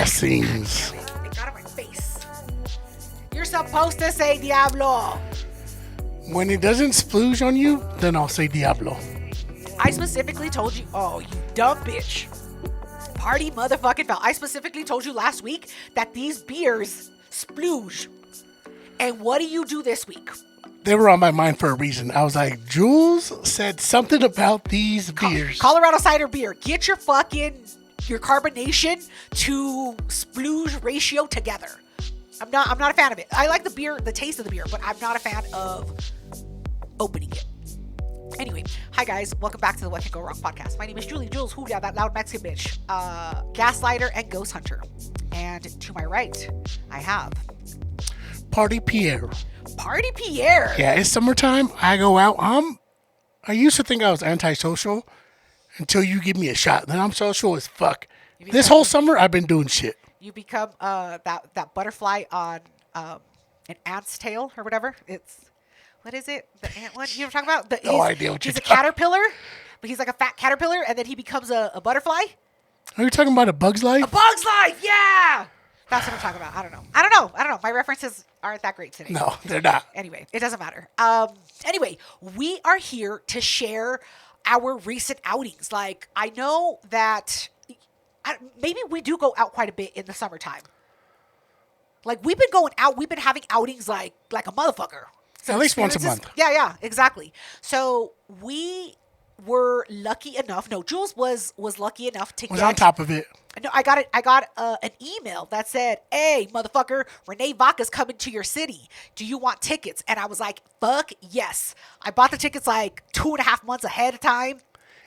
blessings. It got on my face. You're supposed to say Diablo. When it doesn't splooge on you, then I'll say Diablo. I specifically told you, oh, you dumb bitch. Party motherfucking foul. I specifically told you last week that these beers splooge. And what do you do this week? They were on my mind for a reason. I was like, Jules said something about these beers. Colorado cider beer. Get your carbonation to splooge ratio together. I'm not a fan of it. I like the beer, the taste of the beer, but I'm not a fan of opening it. Anyway, hi guys, welcome back to the What Can Go Wrong podcast. My name is Julie Jules, who that loud Mexican bitch, gaslighter and ghost hunter. And to my right, I have Party Pierre. Party Pierre. Yeah, it's summertime. I go out. I used to think I was antisocial until you give me a shot. Then I'm social as fuck. This whole summer, I've been doing shit. You become that butterfly on an ant's tail or whatever. What is it? The ant one? You know what I'm talking about? No idea what you're He's a caterpillar, but he's like a fat caterpillar, and then he becomes a butterfly. Are you talking about A Bug's Life? A Bug's Life, yeah! That's what I'm talking about. I don't know. My references aren't that great today. No, they're not. Anyway, it doesn't matter. Anyway, we are here to share our recent outings. Like, I know that maybe we do go out quite a bit in the summertime. Like, we've been going out. We've been having outings like a motherfucker. At least once a month. Yeah, exactly. So we were lucky enough. No, Jules was lucky enough to was on top of it. No, I got an email that said, "Hey, motherfucker, Rene Vaca's coming to your city. Do you want tickets?" And I was like, "Fuck yes!" I bought the tickets like 2.5 months ahead of time.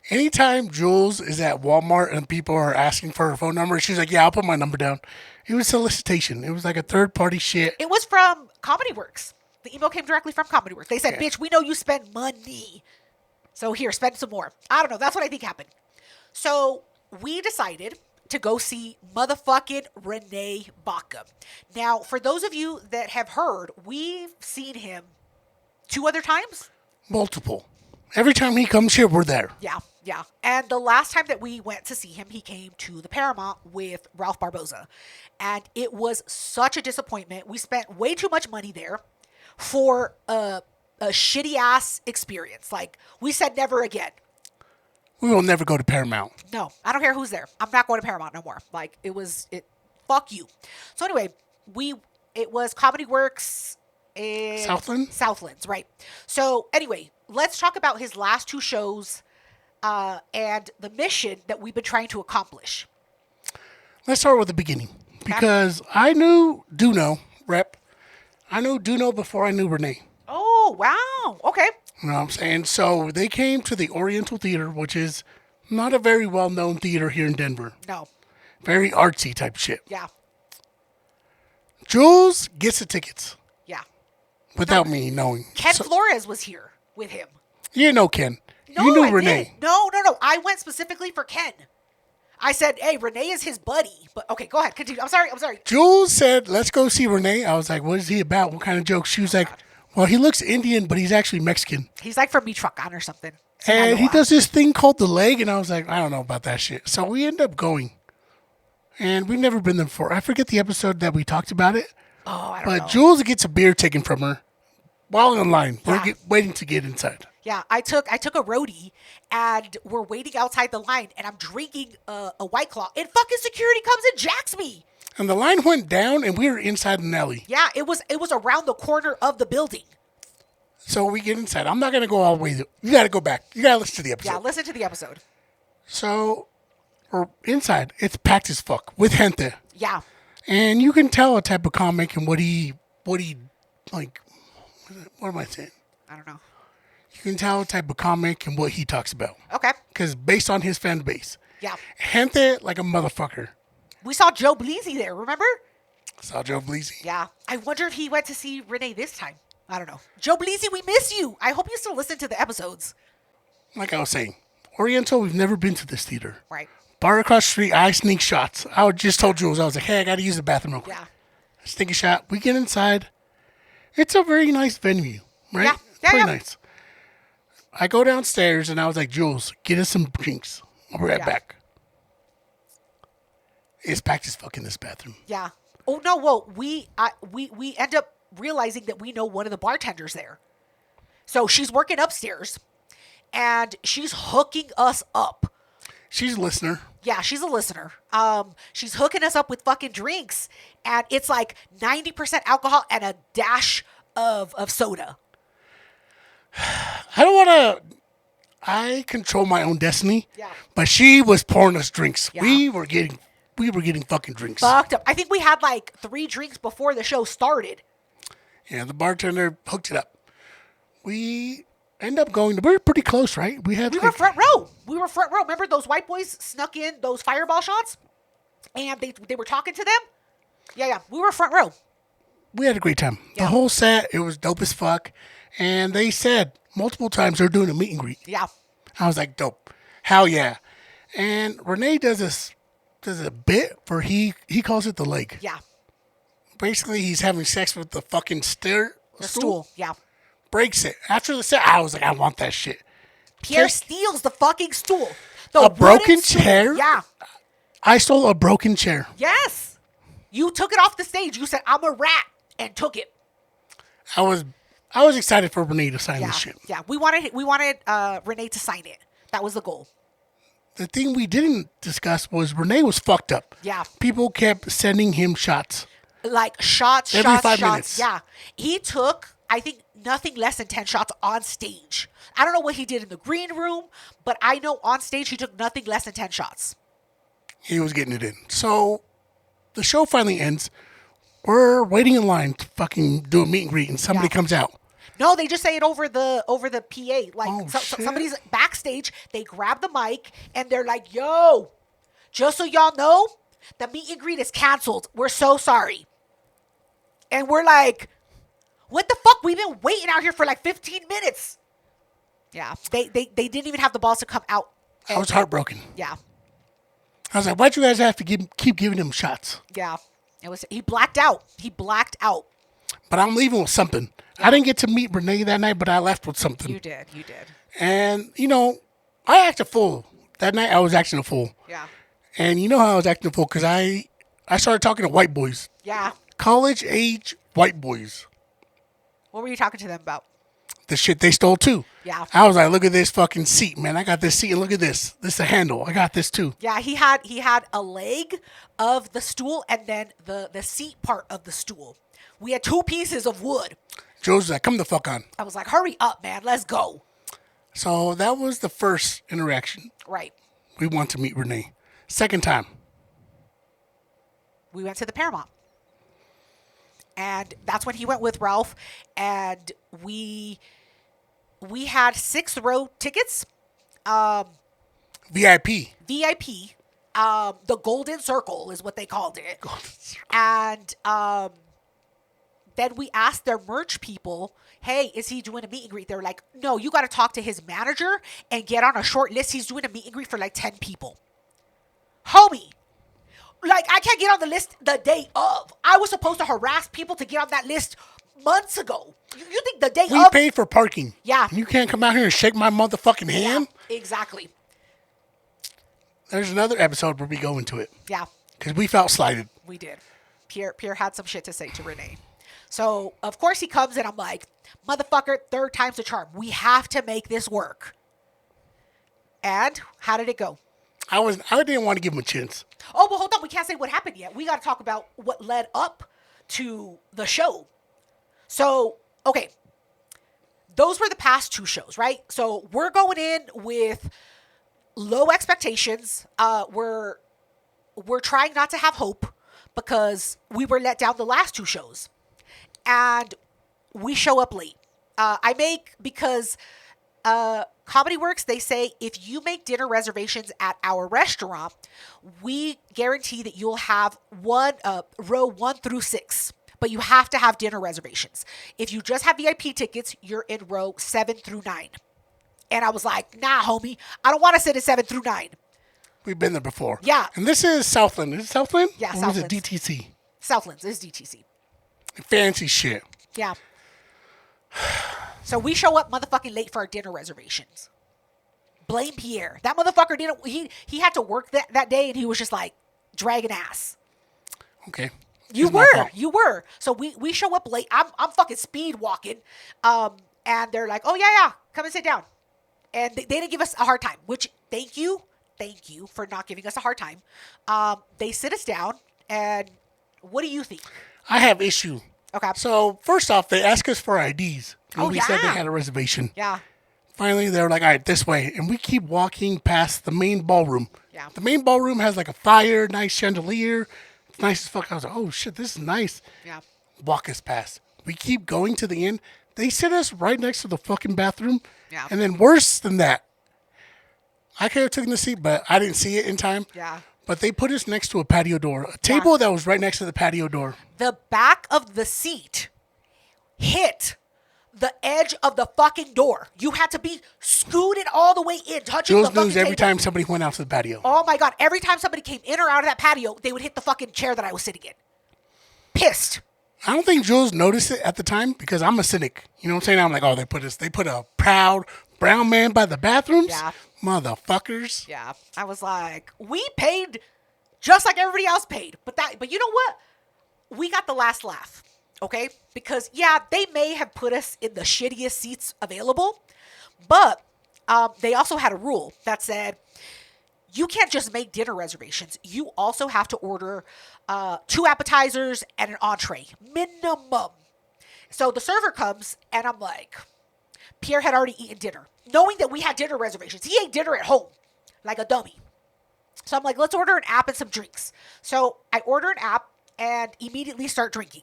Anytime Jules is at Walmart and people are asking for her phone number, she's like, "Yeah, I'll put my number down." It was solicitation. It was like a third party shit. It was from Comedy Works. The email came directly from Comedy Works. They said, "Bitch, we know you spend money. So here, spend some more." I don't know. That's what I think happened. So we decided to go see motherfucking Rene Vaca. Now, for those of you that have heard, we've seen him 2 other times. Multiple. Every time he comes here, we're there. Yeah. And the last time that we went to see him, he came to the Paramount with Ralph Barboza. And it was such a disappointment. We spent way too much money there for a shitty ass experience. Like, we said never again. We will never go to Paramount. No, I don't care who's there. I'm not going to Paramount no more. Like, fuck you. So anyway, it was Comedy Works in Southlands, right. So anyway, let's talk about his last 2 shows and the mission that we've been trying to accomplish. Let's start with the beginning. Because I knew Duno, rep. I knew Duno before I knew Rene. Oh, wow. Okay. You know what I'm saying? So they came to the Oriental Theater, which is not a very well-known theater here in Denver. No. Very artsy type shit. Yeah. Jules gets the tickets. Yeah. Without me knowing. Ken Flores was here with him. You didn't know Ken. No, you knew I Rene. Didn't. No. I went specifically for Ken. I said, "Hey, Rene is his buddy." But okay, go ahead. Continue. I'm sorry. Jules said, "Let's go see Rene." I was like, "What is he about? What kind of joke?" She was like, "Well, he looks Indian, but he's actually Mexican. He's like from Michoacan or something." And he does this thing called the leg." And I was like, "I don't know about that shit." So we end up going. And we've never been there before. I forget the episode that we talked about it. Oh, I don't know. But Jules gets a beer taken from her while in line. Yeah. We're waiting to get inside. Yeah, I took a roadie, and we're waiting outside the line, and I'm drinking a White Claw, and fucking security comes and jacks me. And the line went down, and we were inside an alley. Yeah, it was around the corner of the building. So we get inside. I'm not going to go all the way. You got to go back. You got to listen to the episode. Yeah, listen to the episode. So we're inside. It's packed as fuck with gente. Yeah. And you can tell a type of comic and what he like. What am I saying? I don't know. You can tell a type of comic and what he talks about. Okay. Because based on his fan base. Yeah. Gente like a motherfucker. We saw Joe Bleasy there, remember? Saw Joe Bleasy. Yeah. I wonder if he went to see Rene this time. I don't know. Joe Bleasy, we miss you. I hope you still listen to the episodes. Like I was saying, Oriental, we've never been to this theater. Right. Bar across the street, I sneak shots. I just told Jules, I was like, "Hey, I got to use the bathroom real quick." Yeah. Sneak a shot. We get inside. It's a very nice venue, right? Yeah. Very nice. I go downstairs and I was like, "Jules, get us some drinks. I'll be right back." It's packed as fuck in this bathroom. Yeah. Oh no. Well, we end up realizing that we know one of the bartenders there. So she's working upstairs, and she's hooking us up. She's a listener. Yeah, she's a listener. She's hooking us up with fucking drinks, and it's like 90% alcohol and a dash of soda. I don't want to. I control my own destiny. Yeah. But she was pouring us drinks. Yeah. We were getting fucking drinks. Fucked up. I think we had like 3 drinks before the show started. Yeah, the bartender hooked it up. We end up going to. We were pretty close, right? We were front row. Remember those white boys snuck in those fireball shots, and they were talking to them. Yeah. We were front row. We had a great time. Yeah. The whole set, it was dope as fuck. And they said multiple times they're doing a meet and greet. Yeah. I was like, dope. Hell yeah. And Rene does a bit where he calls it the leg. Yeah. Basically, he's having sex with the fucking stool. Yeah. Breaks it. After the set, I was like, I want that shit. Pierre steals the fucking stool. A broken chair? Yeah. I stole a broken chair. Yes. You took it off the stage. You said, I'm a rat, and took it. I was excited for Rene to sign this shit. Yeah. We wanted Rene to sign it. That was the goal. The thing we didn't discuss was Rene was fucked up. Yeah. People kept sending him shots. Like shots. Every 5 minutes. Yeah. He took, I think, nothing less than 10 shots on stage. I don't know what he did in the green room, but I know on stage he took nothing less than 10 shots. He was getting it in. So the show finally ends. We're waiting in line to fucking do a meet and greet, and somebody comes out. No, they just say it over the PA. Like shit. somebody's backstage, they grab the mic and they're like, "Yo, just so y'all know, the meet and greet is canceled. We're so sorry." And we're like, "What the fuck? We've been waiting out here for like 15 minutes." Yeah, they didn't even have the balls to come out. I was heartbroken. Yeah, I was like, why'd you guys have to keep giving him shots? yeah. He blacked out. But I'm leaving with something. Yeah. I didn't get to meet Rene that night, but I left with something. You did. And, I acted a fool. That night, I was acting a fool. Yeah. And you know how I was acting a fool? Because I started talking to white boys. Yeah. College-age white boys. What were you talking to them about? The shit they stole, too. Yeah. I was like, look at this fucking seat, man. I got this seat, and look at this. This is a handle. I got this, too. Yeah, he had a leg of the stool and then the seat part of the stool. We had 2 pieces of wood. Joe's like, come the fuck on. I was like, hurry up, man. Let's go. So that was the first interaction. Right. We want to meet Rene. Second time. We went to the Paramount. And that's when he went with Ralph. And we had 6th row tickets. VIP. The Golden Circle is what they called it. And then we asked their merch people, hey, is he doing a meet and greet? They're like, no, you got to talk to his manager and get on a short list. He's doing a meet and greet for like 10 people. Homie, like I can't get on the list the day of. I was supposed to harass people to get on that list months ago. You think the day of? We paid for parking. Yeah. You can't come out here and shake my motherfucking hand? Yeah, exactly. There's another episode where we go into it. Yeah. Because we felt slighted. We did. Pierre had some shit to say to Rene. So, of course, he comes and I'm like, motherfucker, 3rd time's a charm. We have to make this work. And how did it go? I didn't want to give him a chance. Oh, well, hold on. We can't say what happened yet. We got to talk about what led up to the show. So, okay. Those were the past 2 shows, right? So, we're going in with low expectations. We're trying not to have hope because we were let down the last 2 shows. And we show up late. Because Comedy Works, they say if you make dinner reservations at our restaurant, we guarantee that you'll have row 1 through 6. But you have to have dinner reservations. If you just have VIP tickets, you're in row 7 through 9. And I was like, nah, homie, I don't want to sit at 7 through 9. We've been there before. Yeah. And this is Southland. Is it Southland? Yeah, or Southland. Is it DTC? Southlands is DTC. Fancy shit. Yeah. So we show up motherfucking late for our dinner reservations. Blame Pierre. That motherfucker didn't. He had to work that day, and he was just like, dragging ass. Okay. You It's my were, fault. you were. So we show up late. I'm fucking speed walking, and they're like, oh yeah, come and sit down. And they didn't give us a hard time. Which thank you for not giving us a hard time. They sit us down, and what do you think? I have issue. Okay. So first off, they asked us for IDs. And Oh, we said they yeah. had a reservation. Yeah. Finally, they were like, all right, this way. And we keep walking past the main ballroom. Yeah. The main ballroom has like a fire, nice chandelier. It's nice as fuck. I was like, oh shit, this is nice. Yeah. Walk us past. We keep going to the end. They sit us right next to the fucking bathroom. Yeah. And then worse than that, I could have taken the seat, but I didn't see it in time. Yeah. But they put us next to a patio door, a table that was right next to the patio door. The back of the seat hit the edge of the fucking door. You had to be scooted all the way in, touching Jules the fucking news every table. time somebody went out to the patio. Oh my God. Every time somebody came in or out of that patio, they would hit the fucking chair that I was sitting in. Pissed. I don't think Jules noticed it at the time because I'm a cynic. You know what I'm saying? I'm like, oh, they put a proud brown man by the bathrooms? Yeah. Motherfuckers. Yeah. I was like, we paid just like everybody else paid. But you know what? We got the last laugh. Okay? Because yeah, they may have put us in the shittiest seats available, but they also had a rule that said you can't just make dinner reservations. You also have to order 2 appetizers and an entree minimum. So the server comes and I'm like, Pierre had already eaten dinner, knowing that we had dinner reservations. He ate dinner at home like a dummy. So I'm like, let's order an app and some drinks. So I order an app and immediately start drinking.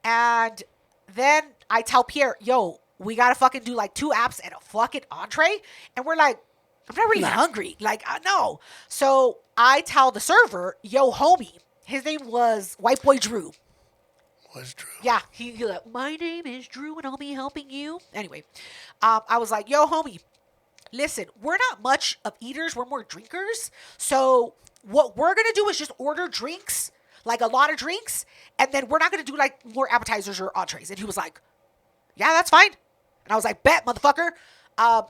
And then I tell Pierre, yo, we got to fucking do like 2 apps and a fucking entree. And we're like, I'm not really hungry. Like, no. So I tell the server, yo, homie, his name was White Boy Drew. Was Drew. Yeah, he like, my name is Drew and I'll be helping you. Anyway, I was like, yo, homie, listen, we're not much of eaters. We're more drinkers. So what we're going to do is just order drinks, like a lot of drinks. And then we're not going to do like more appetizers or entrees. And he was like, yeah, that's fine. And I was like, bet, motherfucker.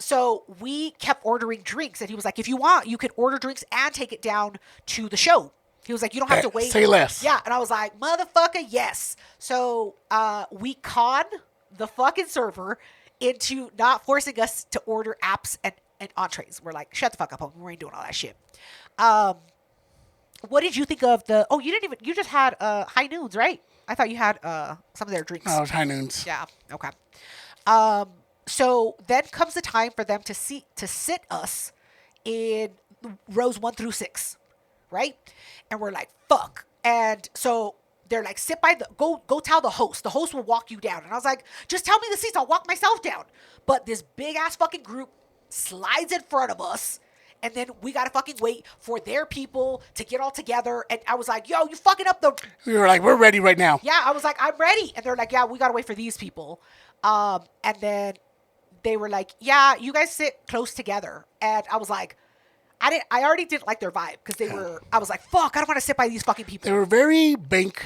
So we kept ordering drinks. And he was like, if you want, you could order drinks and take it down to the show. He was like, you don't have to wait. Say less. Yeah. And I was like, motherfucker, yes. So we conned the fucking server into not forcing us to order apps and entrees. We're like, shut the fuck up, homie. We ain't doing all that shit. What did you think of the... Oh, you just had High Noons, right? I thought you had some of their drinks. No, it was High Noons. Yeah, okay. So then comes the time for them to sit us in rows 1 through 6, right? And we're like, fuck. And so they're like, sit by the... Go tell the host. The host will walk you down. And I was like, just tell me the seats. I'll walk myself down. But this big-ass fucking group slides in front of us. And then we got to fucking wait for their people to get all together. And I was like, yo, you fucking up the... We were like, we're ready right now. Yeah, I was like, I'm ready. And they're like, yeah, we got to wait for these people. And then they were like, yeah, you guys sit close together. And I was like, I already didn't like their vibe because they were... I was like, fuck, I don't want to sit by these fucking people. They were very bank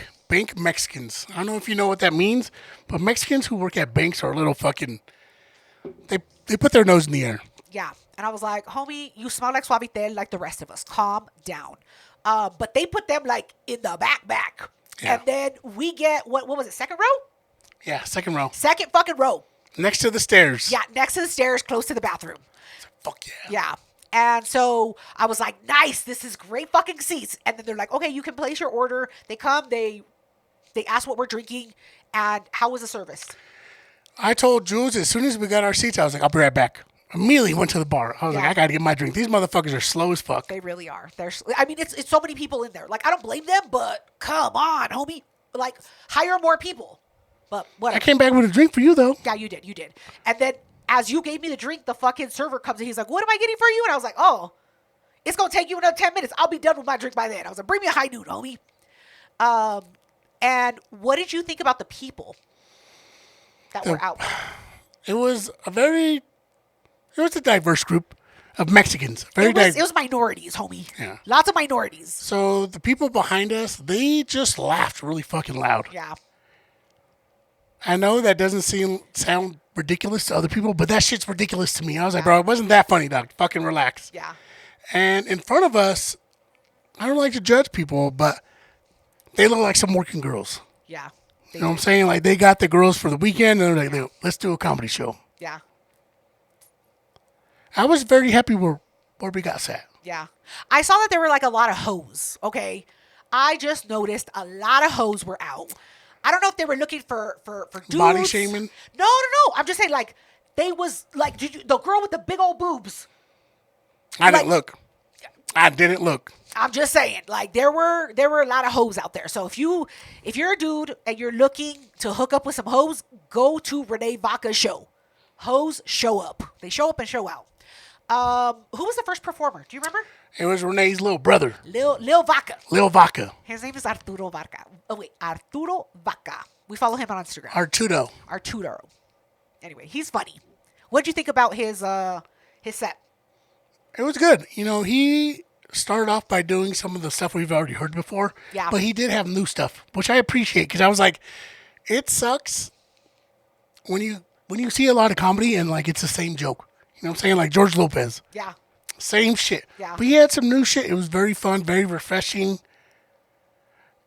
Mexicans. I don't know if you know what that means, but Mexicans who work at banks are a little fucking... They put their nose in the air. Yeah. And I was like, homie, you smell like Suavitel like the rest of us. Calm down. But they put them like in the back. Yeah. And then we get, what was it, second row? Yeah, second row. Second fucking row. Next to the stairs. Yeah, next to the stairs, close to the bathroom. Fuck yeah. Yeah. And so I was like, nice, this is great fucking seats. And then they're like, okay, you can place your order. They come, they ask what we're drinking, and how was the service? I told Jules as soon as we got our seats, I was like, I'll be right back. Immediately went to the bar. I was like, I gotta get my drink. These motherfuckers are slow as fuck. They really are. I mean, it's so many people in there. Like, I don't blame them, but come on, homie. Like, hire more people. But whatever. I came back with a drink for you, though. Yeah, you did. And then as you gave me the drink, the fucking server comes and he's like, what am I getting for you? And I was like, oh, it's going to take you another 10 minutes. I'll be done with my drink by then. I was like, bring me a High Noon, homie. And what did you think about the people that were out? It was a diverse group of Mexicans. It was minorities, homie. Yeah. Lots of minorities. So the people behind us, they just laughed really fucking loud. Yeah. I know that doesn't sound ridiculous to other people, but that shit's ridiculous to me. I was like, bro, it wasn't that funny, dog. Fucking relax. Yeah. And in front of us, I don't like to judge people, but they look like some working girls. Yeah. You know what I'm saying? Like, they got the girls for the weekend, and they're like, let's do a comedy show. Yeah. I was very happy where we got set. Yeah. I saw that there were like a lot of hoes. Okay. I just noticed a lot of hoes were out. I don't know if they were looking for dudes. Body shaming? No. I'm just saying, like, they was like the girl with the big old boobs. I didn't look. I didn't look. I'm just saying, like, there were a lot of hoes out there. So if you're a dude and you're looking to hook up with some hoes, go to Rene Vaca's show. Hoes show up. They show up and show out. Who was the first performer? Do you remember? It was Renee's little brother. Lil Vaca. Lil Vaca. His name is Arturo Vaca. Oh, wait. Arturo Vaca. We follow him on Instagram. Arturo. Anyway, he's funny. What did you think about his set? It was good. You know, he started off by doing some of the stuff we've already heard before. Yeah. But he did have new stuff, which I appreciate, because I was like, it sucks when you see a lot of comedy and, like, it's the same joke. You know what I'm saying? Like George Lopez. Yeah. Same shit. Yeah. But he had some new shit. It was very fun, very refreshing.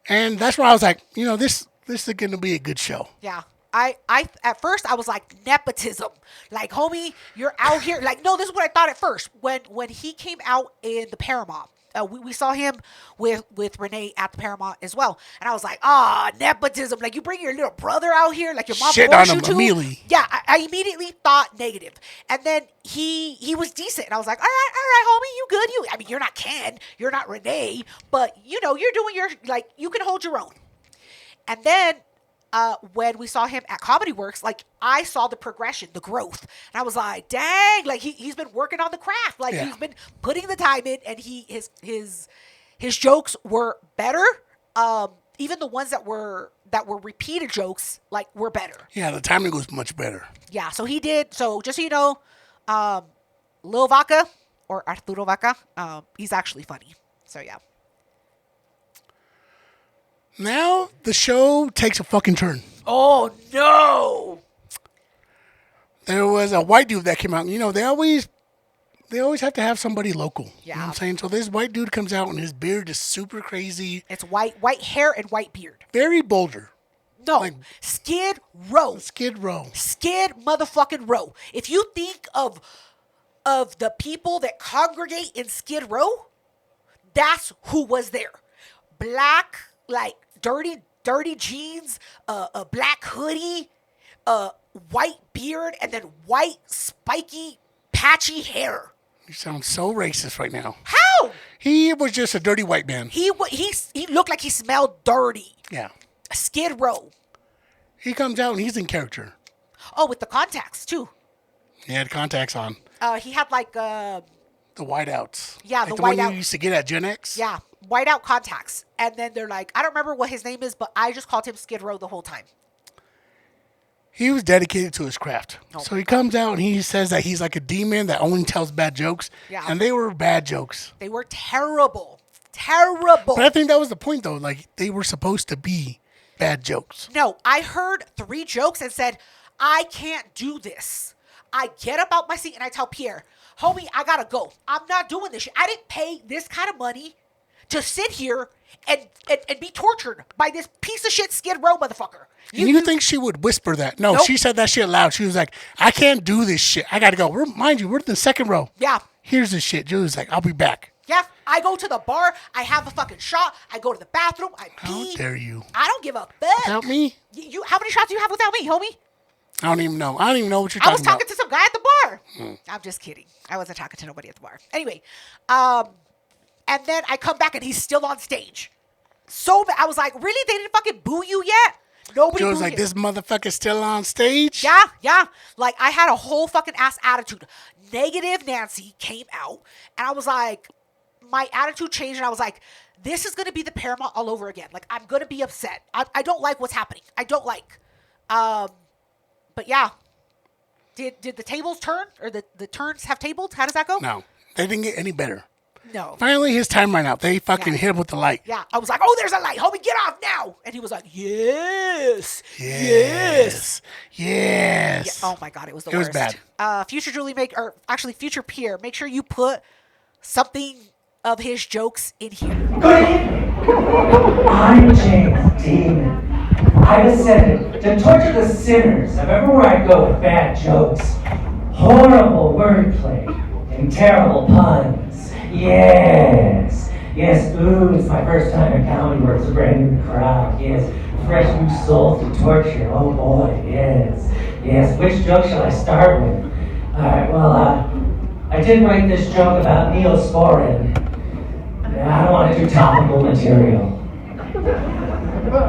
And that's why I was like, you know, this is going to be a good show. Yeah. I at first I was like, nepotism. Like, homie, you're out here. Like, no, this is what I thought at first. When he came out in the Paramount, we saw him with Rene at the Paramount as well. And I was like, nepotism. Like, you bring your little brother out here, like your mom shit forced on you him to. immediately. Yeah, I immediately thought negative. And then he was decent. And I was like, all right, homie, you good. I mean, you're not Ken. You're not Rene. But, you know, you're doing your, like, you can hold your own. And then when we saw him at Comedy Works, like, I saw the progression, the growth. And I was like, dang, like, he's been working on the craft. Like, he's been putting the time in, and his jokes were better. Even the ones that were repeated jokes, like, were better. Yeah, the timing was much better. Yeah, so he did. So just so you know, Lil Vaca, or Arturo Vaca, he's actually funny. So, yeah. Now the show takes a fucking turn. Oh, no. There was a white dude that came out. You know, they always have to have somebody local. Yeah. You know what I'm saying? So this white dude comes out and his beard is super crazy. It's white hair and white beard. Very Boulder. No, Like, Skid Row. Skid Row. Skid motherfucking Row. If you think of the people that congregate in Skid Row, that's who was there. Black, like, dirty jeans, a black hoodie, white beard, and then white, spiky, patchy hair. You sound so racist right now. How? He was just a dirty white man. He looked like he smelled dirty. Yeah. Skid Row. He comes out and he's in character. Oh, with the contacts, too. He had contacts on. He had, like, the whiteouts. Yeah, like the one whiteout. you used to get at Gen X. Yeah, whiteout contacts. And then they're like, I don't remember what his name is, but I just called him Skid Row the whole time. He was dedicated to his craft. Oh. So he comes out and he says that he's like a demon that only tells bad jokes. Yeah. And they were bad jokes. They were terrible. Terrible. But I think that was the point, though. Like, they were supposed to be bad jokes. No, I heard 3 jokes and said, I can't do this. I get up out my seat and I tell Pierre, homie, I gotta go. I'm not doing this shit. I didn't pay this kind of money to sit here and be tortured by this piece of shit Skid Row motherfucker. You think she would whisper that? No, Nope. She said that shit loud. She was like, I can't do this shit. I gotta go. Mind you, we're in the second row. Yeah. Here's this shit. Julie's like, I'll be back. Yeah, I go to the bar. I have a fucking shot. I go to the bathroom. I pee. How dare you? I don't give a fuck. Without me? You, how many shots do you have without me, homie? I don't even know. I don't even know what you're I talking was talking to some guy at the bar. I'm just kidding. I wasn't talking to nobody at the bar. Anyway, and then I come back and he's still on stage. So I was like, really? They didn't fucking boo you yet? Nobody Joe's booed like, you. this motherfucker's still on stage? Yeah. Like, I had a whole fucking ass attitude. Negative Nancy came out, and I was like, my attitude changed, and I was like, this is going to be the Paramount all over again. Like, I'm going to be upset. I don't like what's happening. I don't like. But yeah. Did the tables turn? Or the turns have tabled? How does that go? No. They didn't get any better. No. Finally, his time ran out. They fucking hit him with the light. Yeah. I was like, oh, there's a light. Homie, get off now. And he was like, yes. Yes. Yeah. Oh, my God. It was the worst. It was bad. Future Pierre, make sure you put something of his jokes in here. Good evening. I'm James Demon. I've ascended to torture the sinners of everywhere I go with bad jokes, horrible wordplay, and terrible puns. Yes, ooh, it's my first time at Comedy Works, a brand new crowd. Yes, fresh new souls to torture. Oh boy, yes. Which joke shall I start with? Alright, well, I did write this joke about Neosporin. I don't want to do topical material.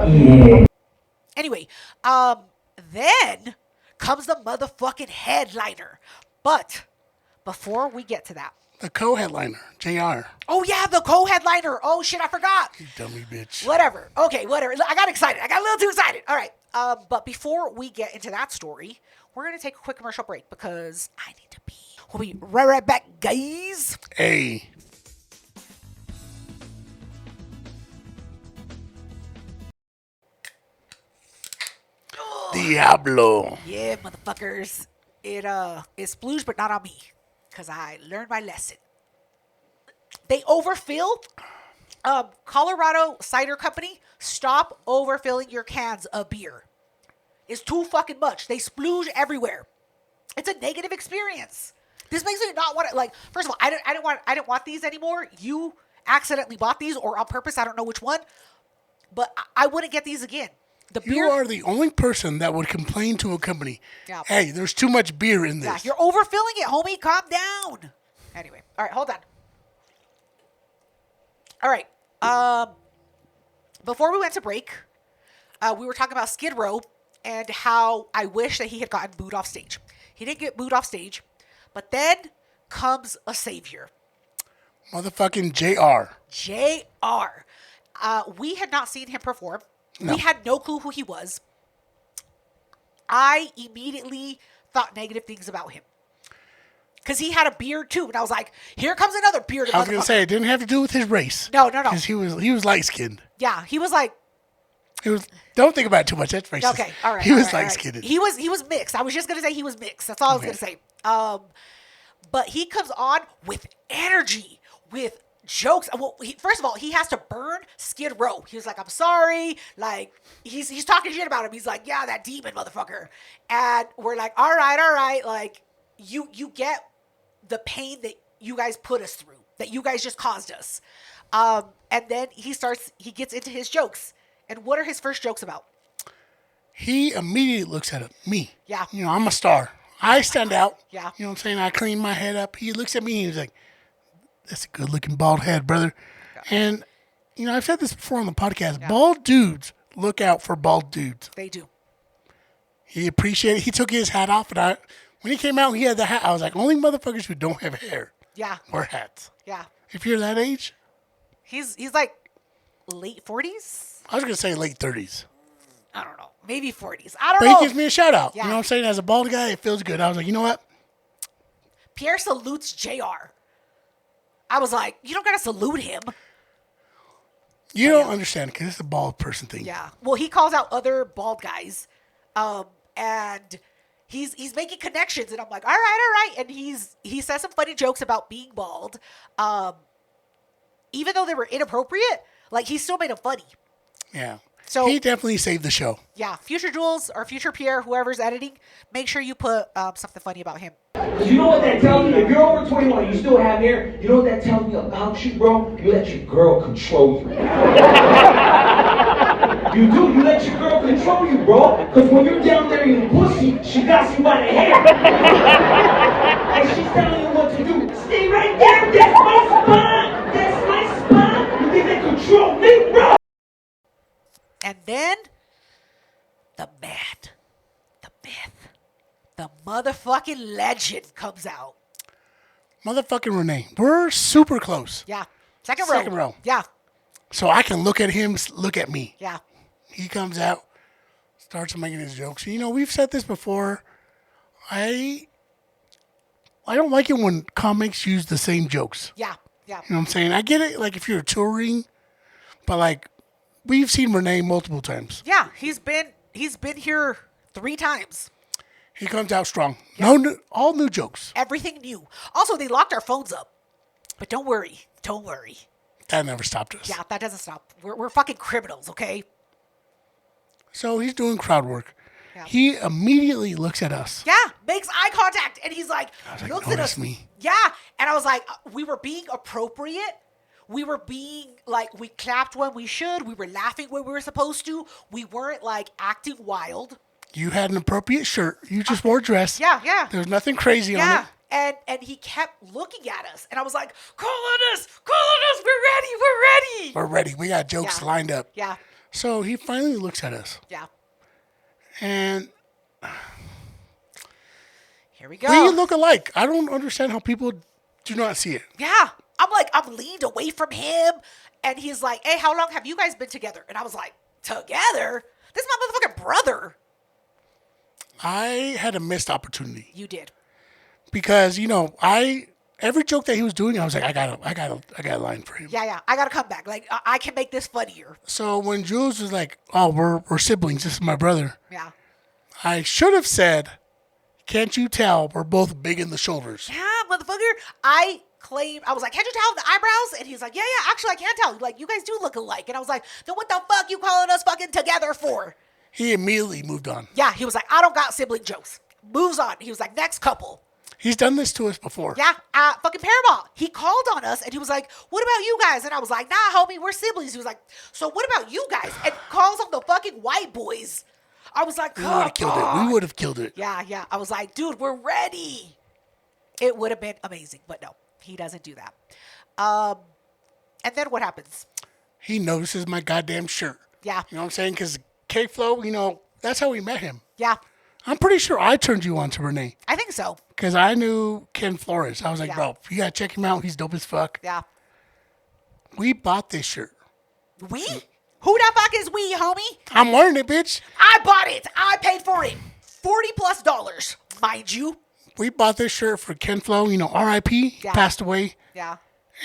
Yeah. Anyway, then comes the motherfucking headliner. But before we get to that, The co-headliner, JR. oh yeah, the co-headliner. Oh shit, I forgot. You dummy bitch. Whatever. Okay, whatever. I got excited. I got a little too excited. All right. But before we get into that story, we're gonna take a quick commercial break because I need to pee. We'll be right back, guys. Hey. Diablo. Yeah, motherfuckers. It splooge, but not on me, cause I learned my lesson. They overfill. Colorado Cider Company, stop overfilling your cans of beer. It's too fucking much. They splooge everywhere. It's a negative experience. This makes me not want to, like, first of all, I didn't want these anymore. You accidentally bought these or on purpose. I don't know which one, but I wouldn't get these again. The You beer, are the only person that would complain to a company, Yeah. hey, there's too much beer in yeah, this. you're overfilling it, homie. Calm down. Anyway, all right, hold on. All right. Before we went to break, we were talking about Skid Row and how I wish that he had gotten booed off stage. He didn't get booed off stage, but then comes a savior, Motherfucking JR. JR. We had not seen him perform. No. We had no clue who he was. I immediately thought negative things about him. Because he had a beard too. And I was like, here comes another bearded I was going motherfucker. to say, it didn't have to do with his race. No. Because he was light-skinned. Yeah, he was like, Don't think about it too much. That's racist. okay, all right. He was all right. light-skinned. He was mixed. I was just going to say he was mixed. That's all I was going to say. But he comes on with energy, with jokes. Well, first of all, he has to burn Skid Row. He was like, I'm sorry. Like, he's talking shit about him. He's like, yeah, that demon motherfucker. And we're like, all right. Like, you get the pain that you guys put us through, that you guys just caused us. And then he gets into his jokes. And what are his first jokes about? He immediately looks at me. Yeah. You know, I'm a star. I stand out. Yeah. You know what I'm saying? I clean my head up. He looks at me and he's like, that's a good looking bald head, brother. Yeah. And, you know, I've said this before on the podcast. Yeah. Bald dudes look out for bald dudes. They do. He appreciated it. He took his hat off. And when he came out, he had the hat. I was like, only motherfuckers who don't have hair wear hats. Yeah. If you're that age. He's like late 40s? I was going to say late 30s. I don't know. Maybe 40s. I don't know. But he gives me a shout out. Yeah. You know what I'm saying? As a bald guy, it feels good. I was like, you know what? Pierre salutes JR. I was like, you don't got to salute him. You don't understand because it's a bald person thing. Yeah. Well, he calls out other bald guys. And he's making connections. And I'm like, all right. And he says some funny jokes about being bald. Even though they were inappropriate, like, he still made them funny. Yeah. So he definitely saved the show. Yeah. Future Jules or Future Pierre, whoever's editing, make sure you put something funny about him. You know what that tells me? If you're over 21 and you still have hair, you know what that tells me about you, bro? You let your girl control you. You do. You let your girl control you, bro. Because when you're down there eating pussy, she got you by the hair. And she's telling you what to do. Stay right there. That's my spot. That's my spot. You think they control me, bro? And then the man, the myth, the motherfucking legend comes out. Motherfucking Rene. We're super close. Yeah. Second row. Yeah. So I can look at him, look at me. Yeah. He comes out, starts making his jokes. You know, we've said this before. I don't like it when comics use the same jokes. Yeah. Yeah. You know what I'm saying? I get it, like, if you're touring, but, like, we've seen Rene multiple times. Yeah. He's been here 3 times. He comes out strong. Yeah. All new jokes. Everything new. Also, they locked our phones up But don't worry. Don't worry. That never stopped us. Yeah, that doesn't stop. We're fucking criminals, okay? So he's doing crowd work. Yeah. He immediately looks at us. Yeah, makes eye contact. And he's like, looks at us. Me. Yeah. And I was like, we were being appropriate. We were being like, we clapped when we should. We were laughing when we were supposed to. We weren't like acting wild. You had an appropriate shirt. You just wore a dress. Yeah, yeah. There was nothing crazy on it. Yeah. And he kept looking at us. And I was like, call on us. We're ready. We're ready. We're ready. We got jokes lined up. Yeah. So he finally looks at us. Yeah. And here we go. we look alike. I don't understand how people do not see it. Yeah. I'm leaned away from him. And he's like, hey, how long have you guys been together? And I was like, together? This is my motherfucking brother. I had a missed opportunity. You did. Because, every joke that he was doing, I was like, I got a line for him. Yeah. I got to come back. Like, I can make this funnier. So when Jules was like, oh, we're siblings. This is my brother. Yeah. I should have said, can't you tell we're both big in the shoulders? Yeah, motherfucker. I was like, can't you tell the eyebrows? And he's like, yeah, actually, I can't tell. Like, you guys do look alike. And I was like, then what the fuck you calling us fucking together for? He immediately moved on. Yeah, he was like, I don't got sibling jokes. Moves on. He was like, next couple. He's done this to us before. Yeah, fucking Paramount. He called on us and he was like, what about you guys? And I was like, nah, homie, we're siblings. He was like, so what about you guys? And calls on the fucking white boys. I was like, We would have killed it. We would have killed it. Yeah. I was like, dude, we're ready. It would have been amazing. But no, he doesn't do that. And then what happens? He notices my goddamn shirt. Yeah. You know what I'm saying? Because K-Flow, that's how we met him. Yeah. I'm pretty sure I turned you on to Rene. I think so. Because I knew Ken Flores. I was like, Yeah. bro, you got to check him out. He's dope as fuck. Yeah. We bought this shirt. We? Who the fuck is we, homie? I'm wearing it, bitch. I bought it. I paid for it. $40+, mind you. We bought this shirt for Ken Flo, R.I.P. Yeah. Passed away. Yeah.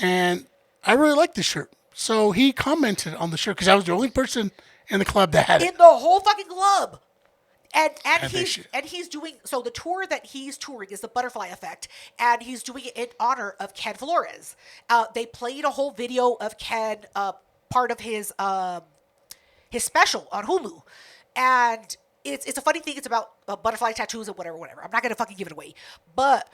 And I really like this shirt. So he commented on the shirt because I was the only person in the club that had it. In the whole fucking club. And he's doing, so the tour that he's touring is the Butterfly Effect, and he's doing it in honor of Ken Flores. They played a whole video of Ken, part of his special on Hulu, and it's a funny thing. It's about butterfly tattoos and whatever. I'm not gonna fucking give it away, but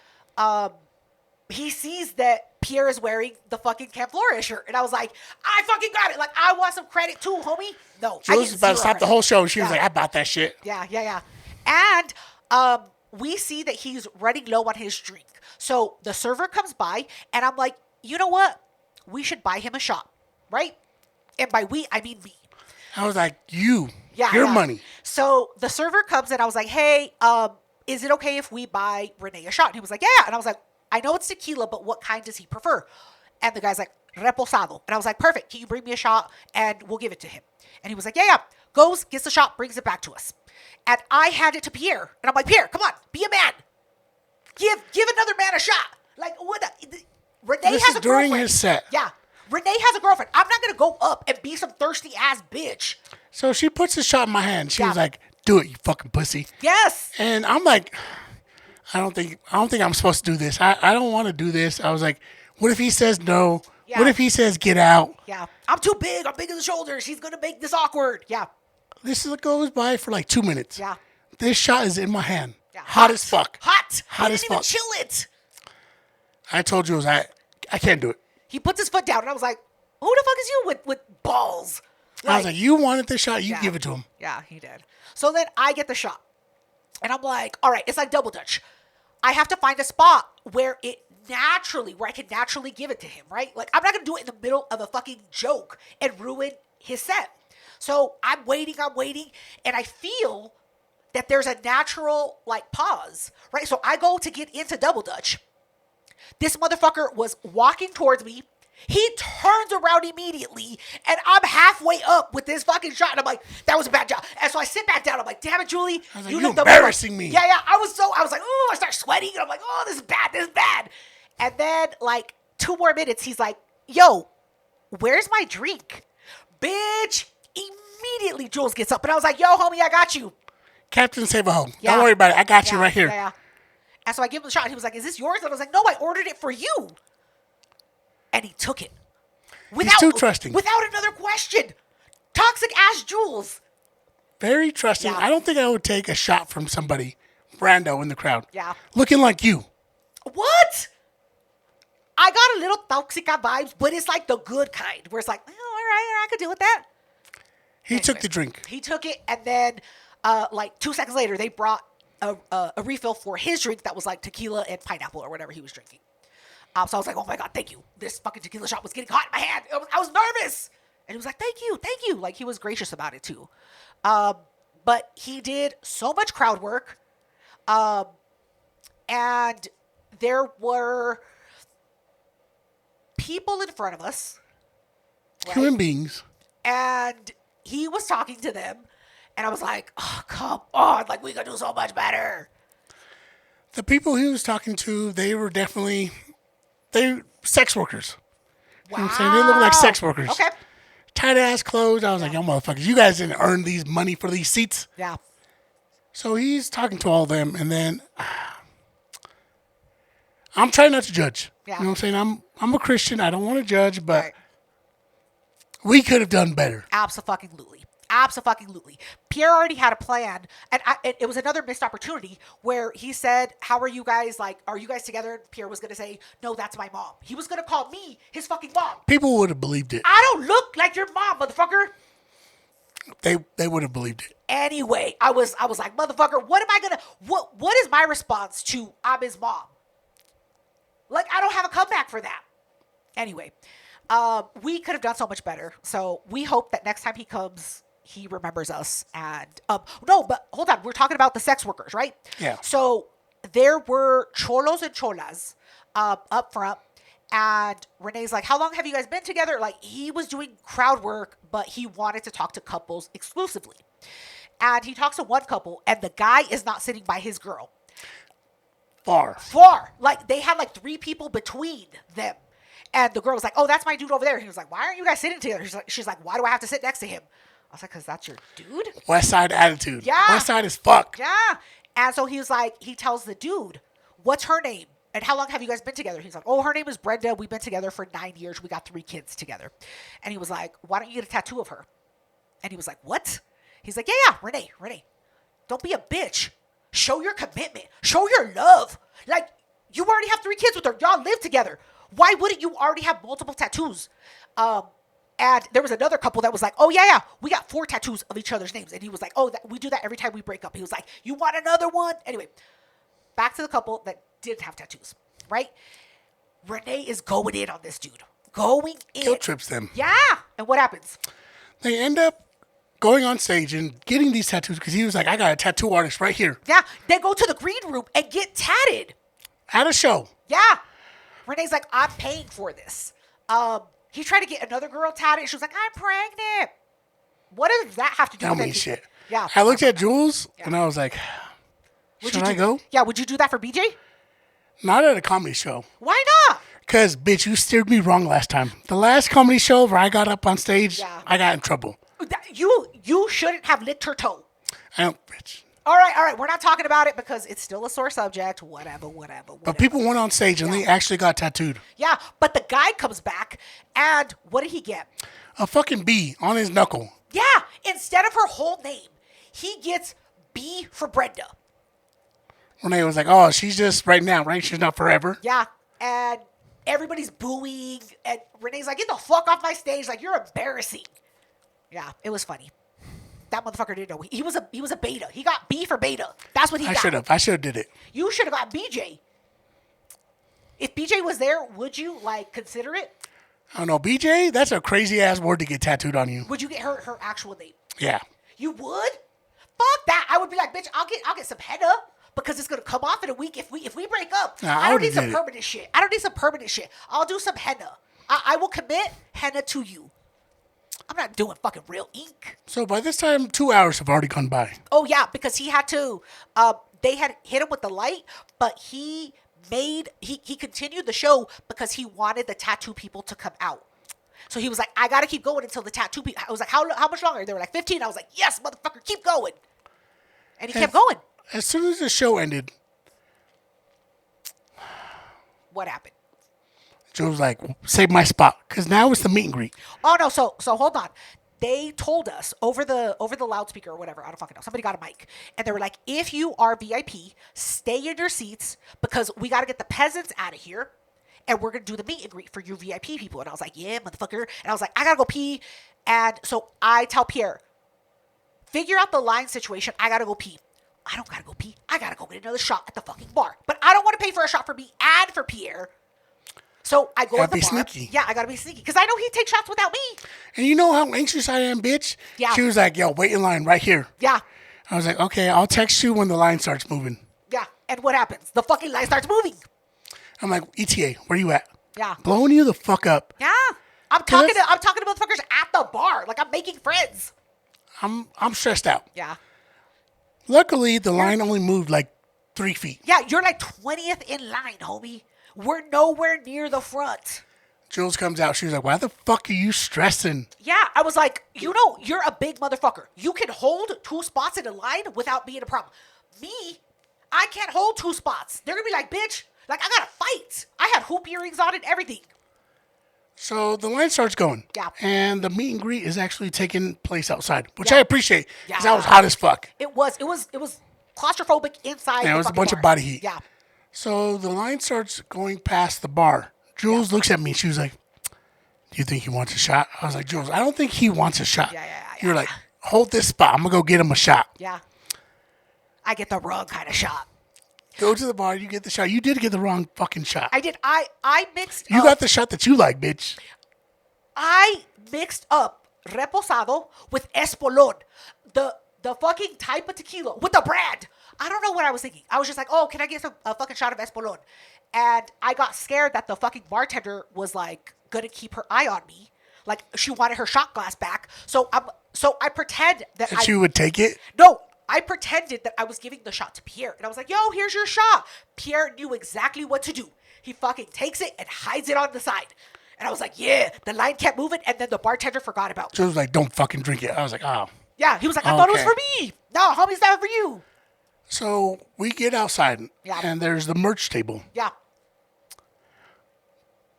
he sees that Pierre is wearing the fucking Ken Flores shirt, and I was like, I fucking got it. Like, I want some credit too, homie. No, Jules was about to stop the whole show. She was like, I bought that shit. Yeah. And we see that he's running low on his drink. So the server comes by, and I'm like, you know what? We should buy him a shot, right? And by we, I mean me. I was like, your Yeah. money. So the server comes, and I was like, hey, is it okay if we buy Rene a shot? And he was like, yeah. And I was like, I know it's tequila, but what kind does he prefer? And the guy's like, reposado. And I was like, perfect. Can you bring me a shot and we'll give it to him? And he was like, yeah. Goes, gets the shot, brings it back to us. And I hand it to Pierre. And I'm like, Pierre, come on, be a man. Give another man a shot. Like, what? Rene This has is a during girlfriend. his set. Yeah. Rene has a girlfriend. I'm not going to go up and be some thirsty ass bitch. So she puts the shot in my hand. She Yeah. was like, do it, you fucking pussy. Yes. And I'm like, I don't think I'm supposed to do this. I don't want to do this. I was like, what if he says no? Yeah. What if he says get out? Yeah. I'm too big. I'm big in the shoulders. He's going to make this awkward. Yeah. This goes by for like 2 minutes. Yeah. This shot is in my hand. Yeah. Hot as fuck. Hot. Hot He as didn't even fuck. chill it. I told you, I can't do it. He puts his foot down, and I was like, who the fuck is you with balls? I was like, you wanted this shot, you Yeah. give it to him. Yeah, he did. So then I get the shot. And I'm like, all right, it's like double dutch. I have to find a spot where I can naturally give it to him, right? Like, I'm not going to do it in the middle of a fucking joke and ruin his set. So I'm waiting, and I feel that there's a natural, like, pause, right? So I go to get into double dutch. This motherfucker was walking towards me. He turns around immediately, and I'm halfway up with this fucking shot, and I'm like, that was a bad job. And so I sit back down. I'm like, damn it, Julie. I was like, you you're looked up- embarrassing me. Yeah. I was like, oh, I start sweating, and I'm like, oh, this is bad. And then, like, 2 more minutes, he's like, yo, where's my drink? Bitch. Immediately, Jules gets up, and I was like, yo, homie, I got you. Captain Save a Home. Yeah. Don't worry about it. I got you Yeah, right here. Yeah. And so I give him the shot, and he was like, is this yours? And I was like, no, I ordered it for you. and he took it. He's too trusting. Without another question. Toxic ass Jules. Very trusting. Yeah. I don't think I would take a shot from somebody rando in the crowd. Yeah. Looking like you. What? I got a little toxica vibes, but it's like the good kind, where it's like, oh, all right, I could deal with that. He took the drink. He took it, and then, like 2 seconds later, they brought a refill for his drink that was like tequila and pineapple or whatever he was drinking. So I was like, oh my God, thank you. This fucking tequila shot was getting hot in my hand. I was nervous. And he was like, thank you. Like, he was gracious about it, too. But he did so much crowd work. And there were people in front of us. Right? Human beings. And he was talking to them. And I was like, oh, come on. Like, we could do so much better. The people he was talking to, they were definitely, sex workers. Wow. You know what I'm saying? They look like sex workers. Okay. Tight ass clothes. I was like, yo, motherfuckers, you guys didn't earn these money for these seats. Yeah. So he's talking to all of them, and then I'm trying not to judge. Yeah. You know what I'm saying? I'm a Christian. I don't want to judge, but Right. we could have done better. Absolutely. Pierre already had a plan, and it was another missed opportunity where he said, how are you guys, like, are you guys together? And Pierre was going to say, no, that's my mom. He was going to call me his fucking mom. People would have believed it. I don't look like your mom, motherfucker. They would have believed it. Anyway, I was like, motherfucker, what is my response to I'm his mom? Like, I don't have a comeback for that. Anyway, we could have done so much better. So we hope that next time he comes, he remembers us. And no, but hold on, we're talking about the sex workers, right? Yeah. So there were cholos and cholas up front. And Renee's like, how long have you guys been together? Like, he was doing crowd work, but he wanted to talk to couples exclusively. And he talks to one couple, and the guy is not sitting by his girl. Far. Like, they had like 3 people between them. And the girl was like, oh, that's my dude over there. He was like, why aren't you guys sitting together? She's like, why do I have to sit next to him? I was like, because that's your dude? West Side attitude. Yeah. West Side is fuck. Yeah. And so he was like, he tells the dude, what's her name? And how long have you guys been together? He's like, oh, her name is Brenda. We've been together for 9 years. We got 3 kids together. And he was like, why don't you get a tattoo of her? And he was like, what? He's like, yeah, Rene. Don't be a bitch. Show your commitment. Show your love. Like, you already have 3 kids with her. Y'all live together. Why wouldn't you already have multiple tattoos? And there was another couple that was like, oh, yeah, we got 4 tattoos of each other's names. And he was like, oh, we do that every time we break up. He was like, you want another one? Anyway, back to the couple that didn't have tattoos, right? Rene is going in on this dude. Going in. Guilt trips them. Yeah. And what happens? They end up going on stage and getting these tattoos because he was like, I got a tattoo artist right here. Yeah. They go to the green room and get tatted. At a show. Yeah. Renee's like, I'm paying for this. He tried to get another girl tatted. She was like, I'm pregnant. What does that have to do Tell with me anything? shit. Yeah. I looked at Jules and I was like, should I go? Yeah, would you do that for BJ? Not at a comedy show. Why not? Because, bitch, you steered me wrong last time. The last comedy show where I got up on stage, Yeah. I got in trouble. You shouldn't have licked her toe. I don't, bitch. All right. We're not talking about it because it's still a sore subject. Whatever. But people went on stage and they actually got tattooed. Yeah, but the guy comes back and what did he get? A fucking B on his knuckle. Yeah, instead of her whole name, he gets B for Brenda. Rene was like, oh, she's just right now, right? She's not forever. Yeah, and everybody's booing, and Renee's like, get the fuck off my stage, like, you're embarrassing. Yeah, it was funny. That motherfucker didn't know. He was a beta. He got B for beta. That's what he got. I should have did it. You should have got BJ. If BJ was there, would you, like, consider it? I don't know. BJ, that's a crazy ass word to get tattooed on you. Would you get her actual name? Yeah. You would? Fuck that. I would be like, bitch, I'll get some henna because it's gonna come off in a week if we break up. Nah, I don't need did some it. permanent shit. I don't need some permanent shit. I'll do some henna. I will commit henna to you. I'm not doing fucking real ink. So by this time, 2 hours have already gone by. Oh yeah, because he had to. They had hit him with the light, but he continued the show because he wanted the tattoo people to come out. So he was like, I gotta keep going until the tattoo people. I was like, how much longer? They were like 15. I was like, yes, motherfucker, keep going. And he kept going. As soon as the show ended, What happened? Jules like, save my spot. Because now it's the meet and greet. Oh, no. So hold on. They told us over the loudspeaker or whatever. I don't fucking know. Somebody got a mic. And they were like, if you are VIP, stay in your seats because we got to get the peasants out of here. And we're going to do the meet and greet for you VIP people. And I was like, yeah, motherfucker. And I was like, I got to go pee. And so I tell Pierre, figure out the line situation. I got to go pee. I don't got to go pee. I got to go get another shot at the fucking bar. But I don't want to pay for a shot for me and for Pierre. So I go to the bar. Sneaky. Yeah, I got to be sneaky. Because I know he'd take shots without me. And you know how anxious I am, bitch? Yeah. She was like, yo, wait in line right here. Yeah. I was like, okay, I'll text you when the line starts moving. Yeah. And what happens? The fucking line starts moving. I'm like, ETA, where you at? Yeah. Blowing you the fuck up. Yeah. I'm talking to motherfuckers at the bar. Like I'm making friends. I'm stressed out. Yeah. Luckily, the line only moved like 3 feet. Yeah, you're like 20th in line, homie. We're nowhere near the front. Jules comes out. She was like, why the fuck are you stressing? Yeah, I was like, you know, you're a big motherfucker. You can hold 2 spots in a line without being a problem. Me, I can't hold 2 spots. They're going to be like, bitch, like I got to fight. I had hoop earrings on and everything. So the line starts going. Yeah. And the meet and greet is actually taking place outside, which I appreciate because Yeah. I was hot as fuck. It was claustrophobic inside. Yeah, it was a bunch of body heat. Yeah. So the line starts going past the bar. Jules looks at me. She was like, do you think he wants a shot? I was like, Jules, I don't think he wants a shot. You were like, hold this spot. I'm going to go get him a shot. Yeah. I get the wrong kind of shot. Go to the bar. You get the shot. You did get the wrong fucking shot. I did. I mixed You up. got the shot that you like, bitch. I mixed up reposado with espolón. The fucking type of tequila with the brand. I don't know what I was thinking. I was just like, oh, can I get a fucking shot of espolón? And I got scared that the fucking bartender was like gonna keep her eye on me. Like she wanted her shot glass back. So I pretend that you would take it? No, I pretended that I was giving the shot to Pierre. And I was like, yo, here's your shot. Pierre knew exactly what to do. He fucking takes it and hides it on the side. And I was like, yeah, the line kept moving. And then the bartender forgot about me. Jules was like, don't fucking drink it. I was like, oh. Yeah, he was like, I thought it was for me. No, homie's not for you. So we get outside, Yeah. and there's the merch table. Yeah.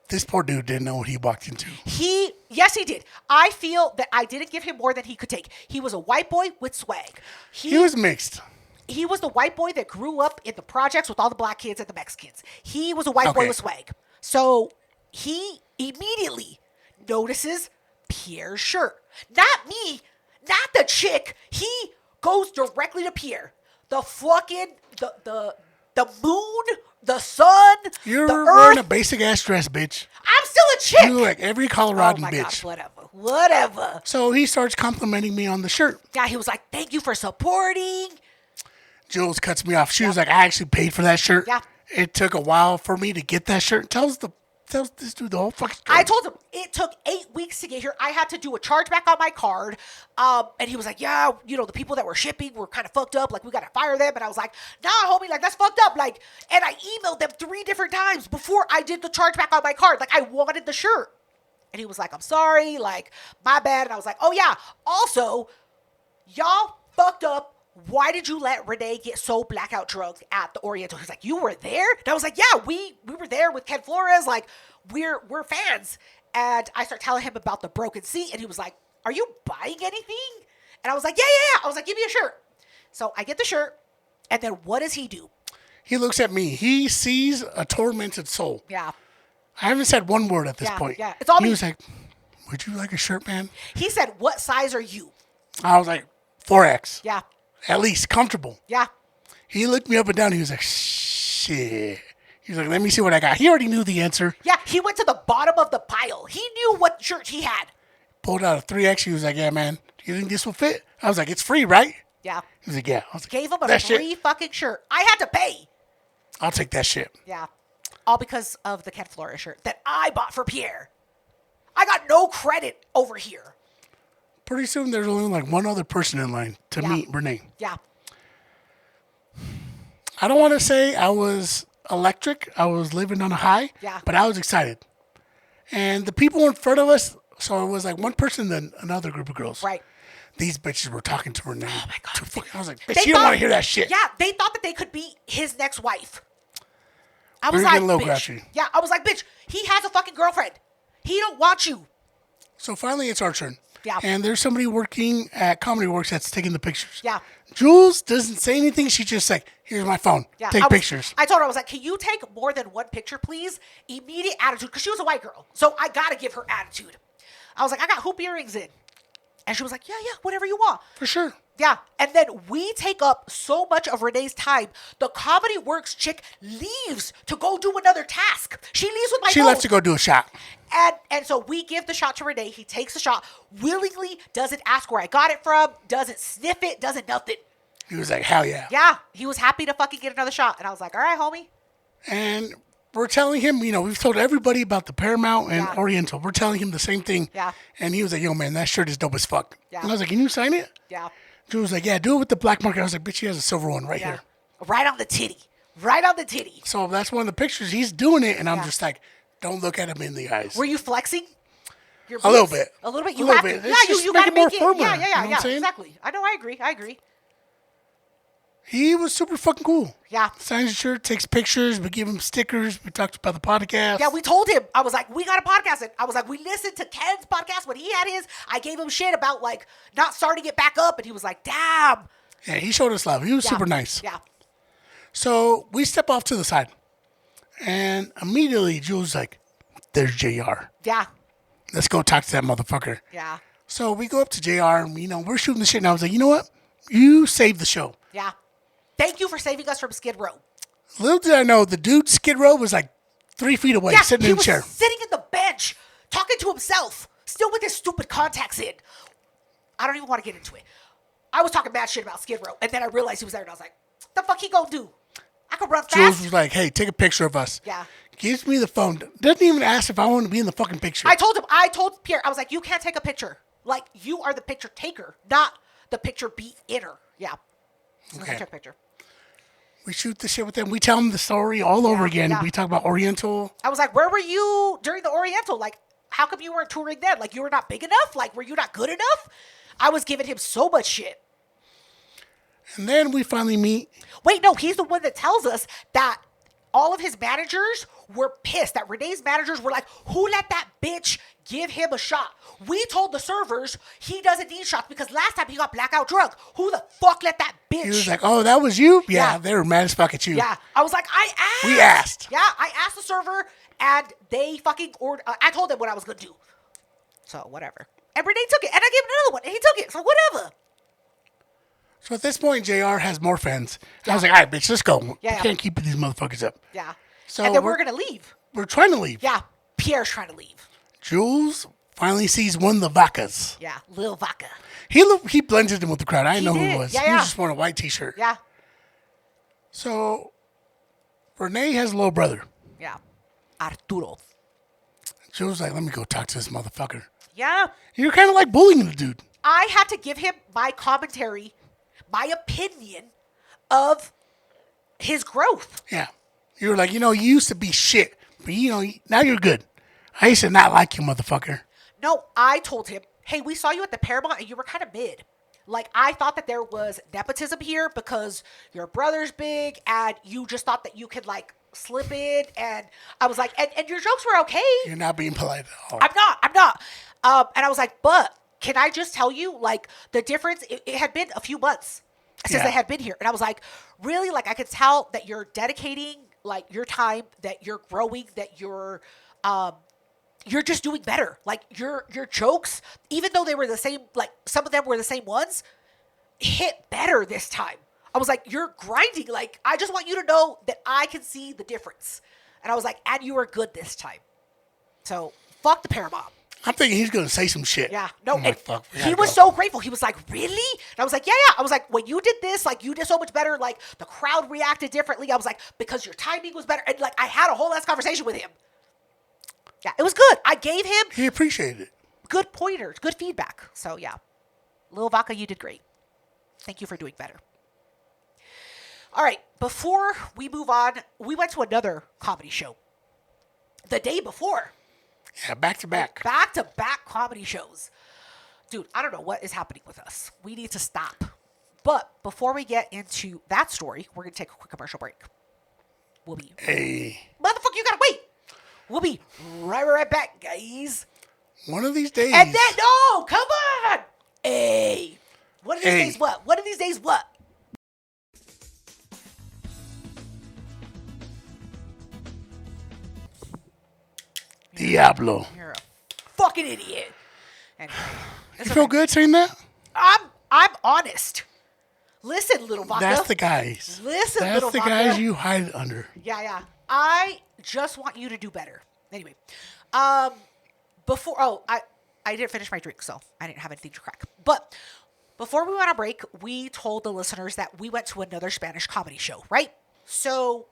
This poor dude didn't know what he walked into. Yes, he did. I feel that I didn't give him more than he could take. He was a white boy with swag. He was mixed. He was the white boy that grew up in the projects with all the black kids and the Mexicans. He was a white boy with swag. So he immediately notices Pierre's shirt. Not me, not the chick. He goes directly to Pierre. The fucking, the moon, the sun, You're the wearing a earth. basic ass dress, bitch. I'm still a chick. You look like every Coloradan Oh my bitch. God, whatever. So he starts complimenting me on the shirt. Yeah, he was like, thank you for supporting. Jules cuts me off. She was like, I actually paid for that shirt. Yeah. It took a while for me to get that shirt. Tells this dude the whole fucking story. I told him it took 8 weeks to get here. I had to do a chargeback on my card. And he was like, yeah, you know, the people that were shipping were kind of fucked up. Like, we got to fire them. And I was like, nah, homie, like, that's fucked up. Like, and I emailed them 3 different times before I did the chargeback on my card. Like, I wanted the shirt. And he was like, I'm sorry. Like, my bad. And I was like, oh, yeah. Also, y'all fucked up. Why did you let Rene get so blackout drunk at the Oriental? He's like, you were there? And I was like, yeah, we were there with Ken Flores. Like, we're fans. And I start telling him about the broken seat. And he was like, are you buying anything? And I was like, yeah. I was like, give me a shirt. So I get the shirt. And then what does he do? He looks at me. He sees a tormented soul. Yeah. I haven't said one word at this point. Yeah. It's all He me. was like, would you like a shirt, man? He said, what size are you? I was like, 4X. Yeah. At least comfortable. Yeah. He looked me up and down. He was like, shit. He was like, let me see what I got. He already knew the answer. Yeah. He went to the bottom of the pile. He knew what shirt he had. Pulled out a 3X. He was like, yeah, man, do you think this will fit? I was like, it's free, right? Yeah. He was like, yeah. I was like, Gave him a that free shit, fucking shirt. I had to pay. I'll take that shit. Yeah. All because of the Ken Flores shirt that I bought for Pierre. I got no credit over here. Pretty soon, there's only like one other person in line to meet Rene. Yeah. I don't want to say I was electric. I was living on a high. Yeah. But I was excited. And the people in front of us, so it was like one person, then another group of girls. Right. These bitches were talking to Rene. Oh my God. I was like, bitch, you don't want to hear that shit. Yeah. They thought that they could be his next wife. I was We're like, getting a little bitch. grouchy. Yeah, I was like, bitch, he has a fucking girlfriend. He don't want you. So finally, it's our turn. Yeah. And there's somebody working at Comedy Works that's taking the pictures. Yeah. Jules doesn't say anything. She's just like, here's my phone. Yeah. Take pictures. I told her, I was like, can you take more than one picture, please? Immediate attitude, because she was a white girl. So I got to give her attitude. I was like, I got hoop earrings in. And she was like, yeah, whatever you want. For sure. Yeah. And then we take up so much of Renee's time. The Comedy Works chick leaves to go do another task. She leaves with my She phone. left to go do a shot. And so we give the shot to Rene. He takes the shot willingly, doesn't ask where I got it from, doesn't sniff it, doesn't nothing. He was like, hell yeah. Yeah. He was happy to fucking get another shot. And I was like, all right, homie. And we're telling him, we've told everybody about the Paramount and Oriental. We're telling him the same thing. Yeah. And he was like, yo, man, that shirt is dope as fuck. Yeah. And I was like, can you sign it? Yeah. Drew was like, yeah, do it with the black marker. I was like, bitch, he has a silver one right here. Right on the titty. Right on the titty. So that's one of the pictures. He's doing it, and I'm just like, don't look at him in the eyes. Were you flexing? Your A little boobs? bit. A little bit. A You little have bit. to. It's Yeah, just you got to make it more make it. firmer, Yeah, you know what I'm saying? exactly. I know. I agree. He was super fucking cool. Yeah. Signs his shirt, takes pictures. We give him stickers. We talked about the podcast. Yeah, we told him. I was like, we got a podcast. And I was like, we listened to Ken's podcast when he had his. I gave him shit about like not starting it back up. And he was like, damn. Yeah, he showed us love. He was super nice. Yeah. So we step off to the side. And immediately Jules like, there's JR. Yeah. Let's go talk to that motherfucker. Yeah. So we go up to JR and, we're shooting the shit. And I was like, you know what? You saved the show. Yeah. Thank you for saving us from Skid Row. Little did I know, the dude Skid Row was like 3 feet away, sitting in a chair. He was sitting in the bench, talking to himself, still with his stupid contacts in. I don't even want to get into it. I was talking bad shit about Skid Row, and then I realized he was there, and I was like, the fuck he gonna do? I could run fast. Jules was like, hey, take a picture of us. Yeah. Gives me the phone. Doesn't even ask if I want to be in the fucking picture. I told Pierre, I was like, you can't take a picture. Like, you are the picture taker, not the picture be inner. Yeah. Okay. Take a picture. We shoot the shit with them. We tell them the story all over again. Yeah. We talk about Oriental. I was like, where were you during the Oriental? Like, how come you weren't touring then? Like, you were not big enough? Like, were you not good enough? I was giving him so much shit. And then we finally meet. Wait, no, he's the one that tells us that all of his managers were pissed. That Renee's managers were like, who let that bitch give him a shot? We told the servers he doesn't need shots because last time he got blackout drunk. Who the fuck let that bitch? He was like, oh, that was you? Yeah, Yeah. they were mad as fuck at you. Yeah. I was like, I asked. We asked. Yeah, I asked the server and they fucking ordered. I told them what I was going to do. So, whatever. And Renee took it. And I gave him another one. And he took it. So, whatever. So at this point, JR has more fans. And I was like, all right, bitch, let's go. Yeah. I can't keep these motherfuckers up. Yeah. So and then we're going to leave. We're trying to leave. Yeah. Pierre's trying to leave. Jules finally sees one of the Vacas. Yeah. Lil Vaca. He blended in with the crowd. I didn't know who did. it was. Yeah, He yeah. was just wearing a white t-shirt. Yeah. So Rene has a little brother. Yeah. Arturo. Jules was like, let me go talk to this motherfucker. Yeah. You're kind of like bullying the dude. I had to give him my commentary, my opinion of his growth. Yeah. You were like, you used to be shit, but now you're good. I used to not like you, motherfucker. No, I told him, hey, we saw you at the Paramount and you were kind of mid. Like, I thought that there was nepotism here because your brother's big and you just thought that you could, like, slip in. And I was like, and your jokes were okay. You're not being polite at all. I'm not. And I was like, but can I just tell you, like, the difference? It had been a few months since I had been here. And I was like, really? Like, I could tell that you're dedicating, like, your time, that you're growing, that you're just doing better. Like, your jokes, even though they were the same, like, some of them were the same ones, hit better this time. I was like, you're grinding. Like, I just want you to know that I can see the difference. And I was like, and you were good this time. So, fuck the Paramount. I'm thinking he's going to say some shit. Yeah. No, I'm like, fuck, we he gotta was go. so grateful. He was like, really? And I was like, yeah. I was like, when you did this, like, you did so much better. Like, the crowd reacted differently. I was like, because your timing was better. And, like, I had a whole ass conversation with him. Yeah, it was good. I gave him He appreciated it. good pointers, good feedback. So, yeah. Lil Vaca, you did great. Thank you for doing better. All right. Before we move on, we went to another comedy show the day before. Yeah, back to back. Back-to-back comedy shows. Dude, I don't know what is happening with us. We need to stop. But before we get into that story, we're going to take a quick commercial break. We'll be. Hey. Motherfucker, you gotta wait. We'll be right back, guys. One of these days. And then, no, come on. Hey. One of these days, what? One of these days, what? Diablo. You're a fucking idiot. Anyway, You feel good saying that? I'm honest. Listen, Little Vaca. That's the guys. Listen, That's Little the Vaca. guys you hide under. Yeah. I just want you to do better. Anyway, before I didn't finish my drink, so I didn't have anything to crack. But before we went on break, we told the listeners that we went to another Spanish comedy show, right? So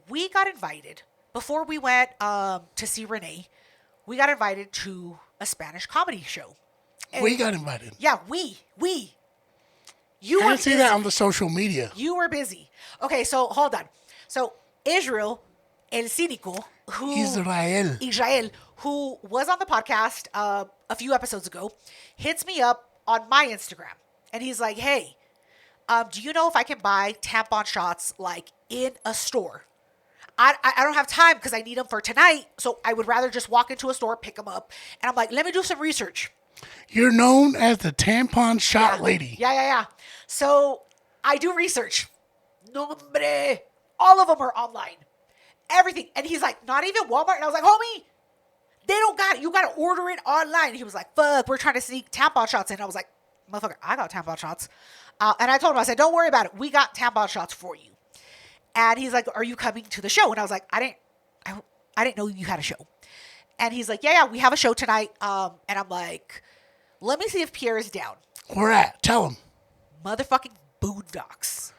we got invited before we went to see Rene. We got invited to a Spanish comedy show. And We got invited. yeah, we. You I were didn't see busy. that on the social media. You were busy. Okay, so hold on. So Israel El Cínico, Israel, who was on the podcast a few episodes ago, hits me up on my Instagram. And he's like, hey, do you know if I can buy tampon shots like in a store? I don't have time because I need them for tonight. So I would rather just walk into a store, pick them up. And I'm like, let me do some research. You're known as the tampon shot lady. Yeah. So I do research. No, hombre. All of them are online. Everything. And he's like, not even Walmart. And I was like, homie, they don't got it. You got to order it online. And he was like, fuck, we're trying to sneak tampon shots in. I was like, motherfucker, I got tampon shots. And I told him, I said, don't worry about it. We got tampon shots for you. And he's like, are you coming to the show? And I was like, I didn't know you had a show. And he's like, yeah, we have a show tonight. And I'm like, let me see if Pierre is down. Where at? Tell him. Motherfucking Boondocks.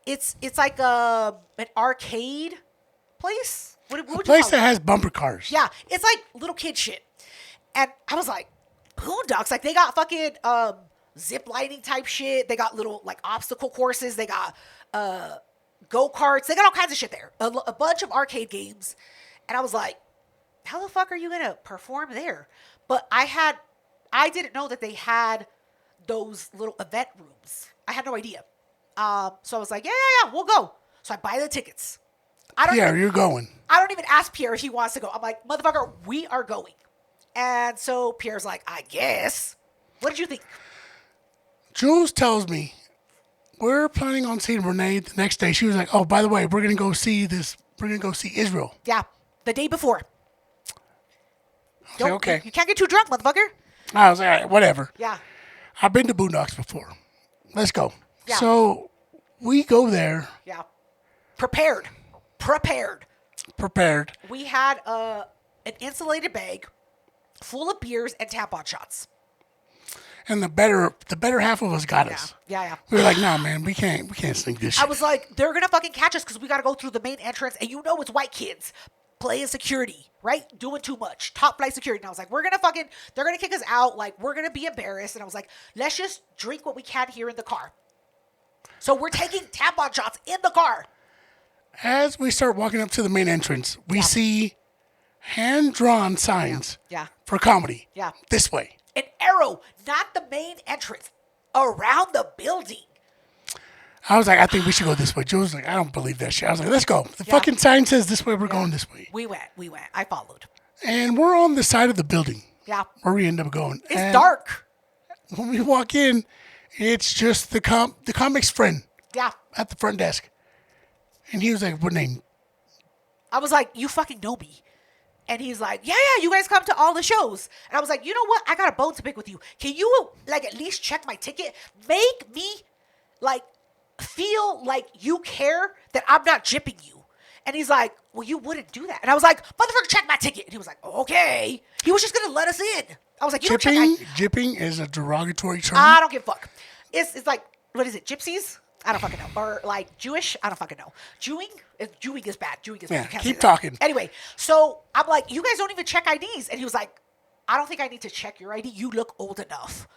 It's like an arcade place. What would you Place call that it? has bumper cars. Yeah, it's like little kid shit. And I was like, Boondocks? Like they got fucking zip lining type shit. They got little like obstacle courses. They got go-karts. They got all kinds of shit there. A bunch of arcade games. And I was like, how the fuck are you going to perform there? But I didn't know that they had those little event rooms. I had no idea. So I was like, yeah, we'll go. So I buy the tickets. You're going. I don't even ask Pierre if he wants to go. I'm like, motherfucker, we are going. And so Pierre's like, I guess. What did you think? Jules tells me we're planning on seeing Rene the next day. She was like, oh, by the way, we're going to go see this. We're going to go see Israel. Yeah, the day before. Okay. You can't get too drunk, motherfucker. I was like, all right, whatever. Yeah. I've been to Boondocks before. Let's go. Yeah. So we go there. Yeah. Prepared. We had an insulated bag full of beers and tampon shots. And the better half of us got us. Yeah. We were like, nah, man, we can't sneak this shit. I was like, they're going to fucking catch us because we got to go through the main entrance. And you know it's white kids playing security, right? Doing too much. Top flight security. And I was like, they're going to kick us out. Like, we're going to be embarrassed. And I was like, let's just drink what we can here in the car. So we're taking tampon shots in the car. As we start walking up to the main entrance, we see hand-drawn signs for comedy. Yeah. This way. An arrow, not the main entrance, around the building. I was like, I think we should go this way. Jules was like, I don't believe that shit. I was like, let's go. The fucking sign says this way. We're going this way. We went. I followed. And we're on the side of the building. Yeah. Where we end up going. It's dark. When we walk in, it's just the comic's friend. Yeah. At the front desk. And he was like, what name? I was like, you fucking know me. And he's like, yeah, you guys come to all the shows. And I was like, you know what? I got a bone to pick with you. Can you, like, at least check my ticket? Make me, like, feel like you care that I'm not gypping you. And he's like, well, you wouldn't do that. And I was like, motherfucker, check my ticket. And he was like, okay. He was just going to let us in. I was like, you don't check my... Gypping is a derogatory term. I don't give a fuck. It's like, what is it, gypsies? I don't fucking know. Or like Jewish? I don't fucking know. Jewing is bad. Jewing is bad. You can't keep say that. talking. Anyway, so I'm like, you guys don't even check IDs. And he was like, I don't think I need to check your ID. You look old enough.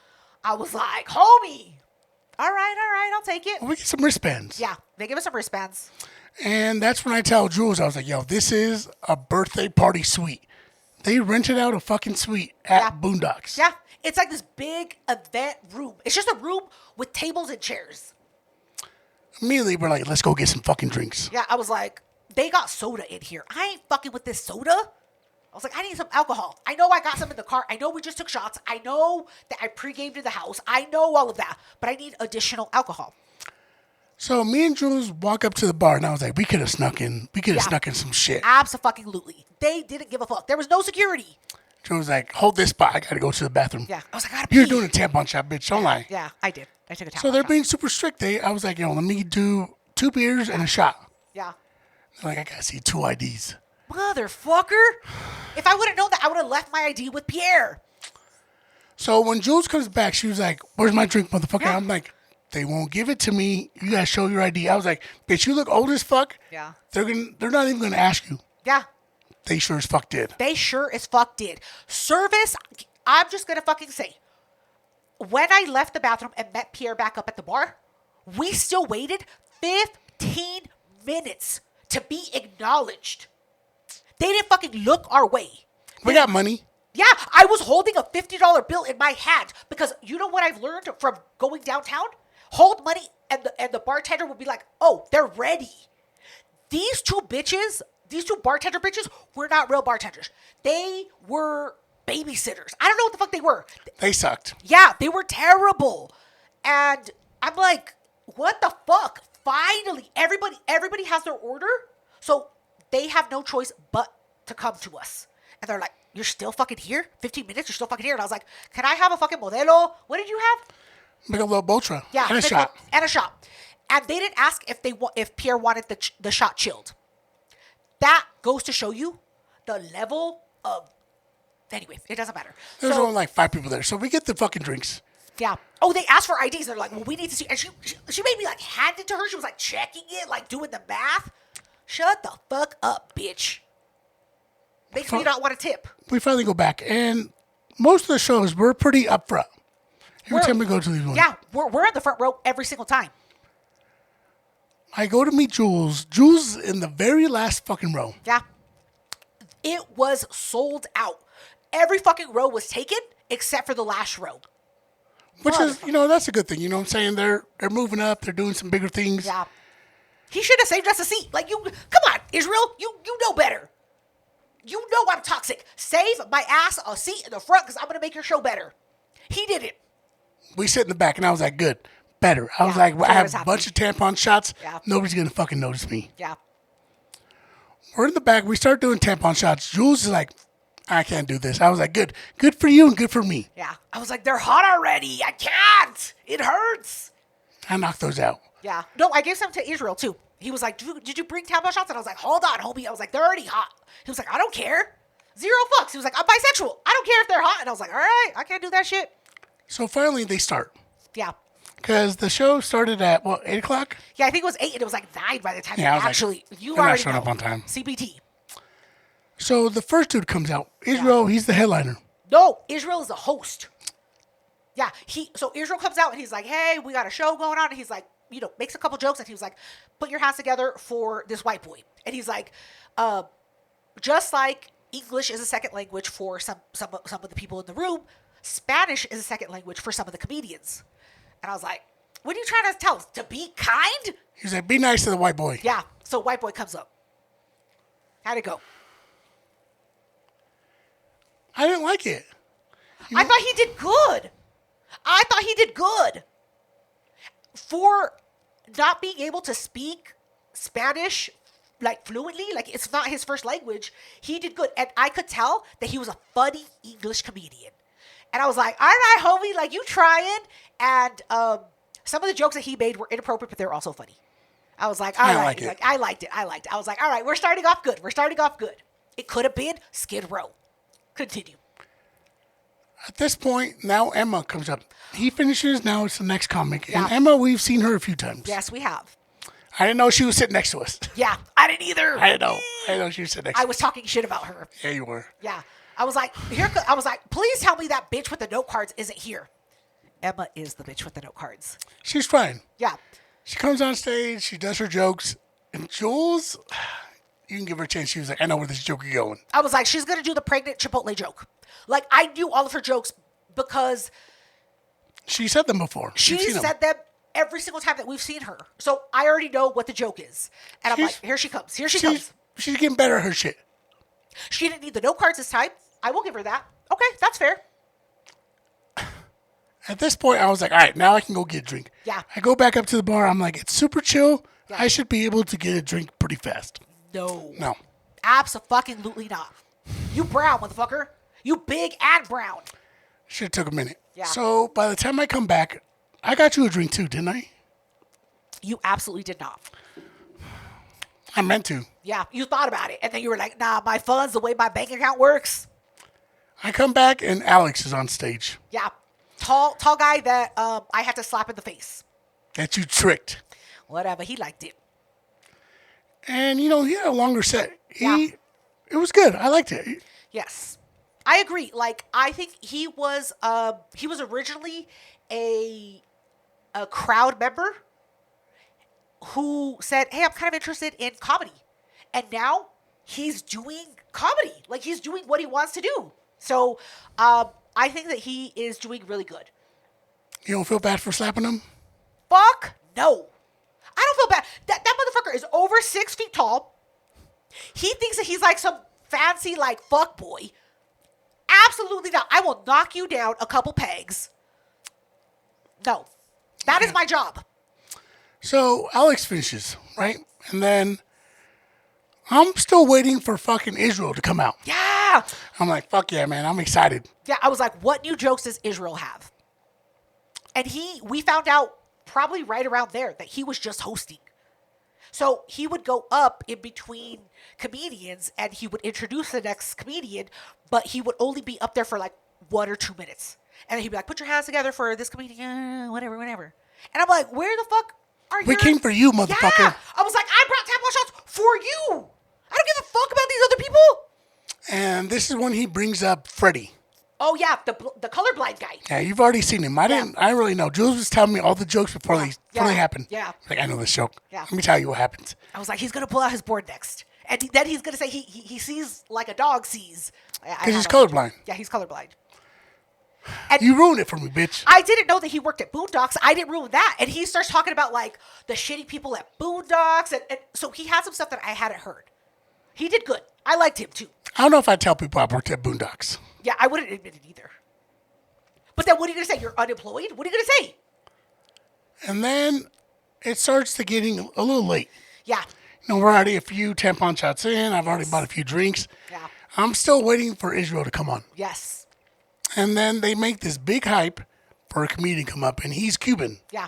I was like, homie. All right, I'll take it. Well, we get some wristbands. Yeah, they give us some wristbands. And that's when I tell Jules, I was like, yo, this is a birthday party suite. They rented out a fucking suite at Boondocks. Yeah, it's like this big event room. It's just a room with tables and chairs. Immediately, we're like, let's go get some fucking drinks. Yeah, I was like, they got soda in here. I ain't fucking with this soda. I was like, I need some alcohol. I know I got some in the car. I know we just took shots. I know that I pre-gamed in the house. I know all of that. But I need additional alcohol. So me and Jules walk up to the bar, and I was like, we could have snuck in. We could have snuck in some shit. Absolutely. They didn't give a fuck. There was no security. Jules was like, hold this spot. I got to go to the bathroom. Yeah. I was like, I gotta pee. You're doing a tampon shot, bitch. Don't lie. Yeah, I did. I took a tampon So they're shot. being super strict. I was like, let me do 2 beers and a shot. Yeah. They're like, I got to see 2 IDs. Motherfucker. If I would have known that, I would have left my ID with Pierre. So when Jules comes back, she was like, where's my drink, motherfucker? Yeah. I'm like, they won't give it to me. You got to show your ID. I was like, bitch, you look old as fuck. Yeah. They're not even going to ask you. Yeah. They sure as fuck did. They sure as fuck did. Service, I'm just going to fucking say, when I left the bathroom and met Pierre back up at the bar, we still waited 15 minutes to be acknowledged. They didn't fucking look our way. We got money. Yeah, I was holding a $50 bill in my hand because you know what I've learned from going downtown? Hold money and the bartender would be like, oh, they're ready. These two bartender bitches were not real bartenders. They were babysitters. I don't know what the fuck they were. They sucked. Yeah, they were terrible. And I'm like, what the fuck? Finally, everybody has their order. So they have no choice but to come to us. And they're like, you're still fucking here? 15 minutes, you're still fucking here? And I was like, can I have a fucking Modelo? What did you have? Michelob Ultra. Yeah. And a shot. And a shot. And they didn't ask if Pierre wanted the shot chilled. That goes to show you the level of... Anyway, it doesn't matter. There's only like 5 people there. So we get the fucking drinks. Yeah. Oh, they asked for IDs. They're like, well, we need to see... And she made me like hand it to her. She was like checking it, like doing the math. Shut the fuck up, bitch. Makes me not want to tip. We finally go back. And most of the shows, we're pretty upfront. Every time we go to these ones. Yeah, we're in the front row every single time. I go to meet Jules. Jules is in the very last fucking row. Yeah. It was sold out. Every fucking row was taken except for the last row. Which is, that's a good thing. You know what I'm saying? They're moving up. They're doing some bigger things. Yeah. He should have saved us a seat. Like, come on, Israel. You know better. You know I'm toxic. Save my ass a seat in the front because I'm going to make your show better. He did it. We sit in the back, and I was like, good, better. I was like, I have a bunch of tampon shots. Yeah. Nobody's going to fucking notice me. Yeah. We're in the back. We start doing tampon shots. Jules is like, I can't do this. I was like, good. Good for you and good for me. Yeah. I was like, they're hot already. I can't. It hurts. I knocked those out. Yeah. No, I gave some to Israel, too. He was like, did you bring tampon shots? And I was like, hold on, homie. I was like, they're already hot. He was like, I don't care. 0 fucks. He was like, I'm bisexual. I don't care if they're hot. And I was like, all right, I can't do that shit. So finally they start. Yeah. Because the show started at, 8 o'clock? Yeah, I think it was 8 and it was like 9 by the time Yeah, I was actually, like, you they're not already showing know. up on time. CBT. So the first dude comes out. Israel, he's the headliner. No, Israel is the host. Yeah, so Israel comes out and he's like, hey, we got a show going on. And he's like, makes a couple jokes. And he was like, put your hands together for this white boy. And he's like, just like English is a second language for some of the people in the room, Spanish is a second language for some of the comedians. And I was like, what are you trying to tell us? To be kind? He's like, be nice to the white boy. Yeah, so white boy comes up. How'd it go? I didn't like it. I thought he did good. For not being able to speak Spanish like fluently, like it's not his first language, he did good. And I could tell that he was a funny English comedian. And I was like, all right, homie, like you trying. And some of the jokes that he made were inappropriate, but they're also funny. I was like, all right. Like like, I liked it. I was like, all right, we're starting off good. It could have been Skid Row. Continue. At this point, now Emma comes up. He finishes, now it's the next comic. Yeah. And Emma, we've seen her a few times. Yes, we have. I didn't know she was sitting next to us. Yeah, I didn't either. I didn't know she was sitting next to us. I was talking shit about her. Yeah, you were. Yeah. I was like, please tell me that bitch with the note cards isn't here. Emma is the bitch with the note cards. She's trying. Yeah. She comes on stage, she does her jokes, and Jules, you can give her a chance. She was like, I know where this joke is going. I was like, she's going to do the pregnant Chipotle joke. Like, I knew all of her jokes because she said them before. she You've seen said them every single time that we've seen her. So I already know what the joke is. And I'm like, here she comes. Here she comes. She's getting better at her shit. She didn't need the note cards this time. I will give her that. Okay, that's fair. At this point, I was like, all right, now I can go get a drink. Yeah. I go back up to the bar. I'm like, it's super chill. Yeah. I should be able to get a drink pretty fast. No. No. Abso-fucking-lutely not. You brown, motherfucker. You big and brown. Should have took a minute. Yeah. So by the time I come back, I got you a drink too, didn't I? You absolutely did not. I meant to. Yeah, you thought about it. And then you were like, nah, my funds, the way my bank account works. I come back and Alex is on stage. Yeah. Tall guy that I had to slap in the face. That you tricked. Whatever. He liked it. And, he had a longer set. Yeah. It was good. I liked it. Yes. I agree. Like, I think he was originally a crowd member who said, hey, I'm kind of interested in comedy. And now he's doing comedy. Like, he's doing what he wants to do. So, I think that he is doing really good. You don't feel bad for slapping him? Fuck no. I don't feel bad. That motherfucker is over 6 feet tall. He thinks that he's like some fancy, like, fuck boy. Absolutely not. I will knock you down a couple pegs. No. That is my job. So Alex finishes, right? And then I'm still waiting for fucking Israel to come out. Yeah. I'm like, fuck yeah, man. I'm excited. Yeah, I was like, what new jokes does Israel have? And we found out probably right around there that he was just hosting. So he would go up in between comedians and he would introduce the next comedian, but he would only be up there for like 1 or 2 minutes. And then he'd be like, put your hands together for this comedian, whatever. And I'm like, where the fuck are you? We came for you, motherfucker. Yeah. I was like, I brought tap shots for you. I don't give a fuck about these other people. And this is when he brings up Freddie. Oh, yeah, the colorblind guy. Yeah, you've already seen him. I didn't really know. Jules was telling me all the jokes before they happened. Yeah. Like, I know this joke. Yeah. Let me tell you what happens. I was like, he's going to pull out his board next. And then he's going to say he sees like a dog sees. Because he's colorblind. Yeah, he's colorblind. And you ruined it for me, bitch. I didn't know that he worked at Boondocks. I didn't ruin that. And he starts talking about like the shitty people at Boondocks. And so he had some stuff that I hadn't heard. He did good. I liked him too. I don't know if I tell people I worked at Boondocks. Yeah, I wouldn't admit it either. But then what are you going to say? You're unemployed? What are you going to say? And then it starts to getting a little late. Yeah. We're already a few tampon shots in. I've already bought a few drinks. Yeah. I'm still waiting for Israel to come on. Yes. And then they make this big hype for a comedian to come up, and he's Cuban. Yeah.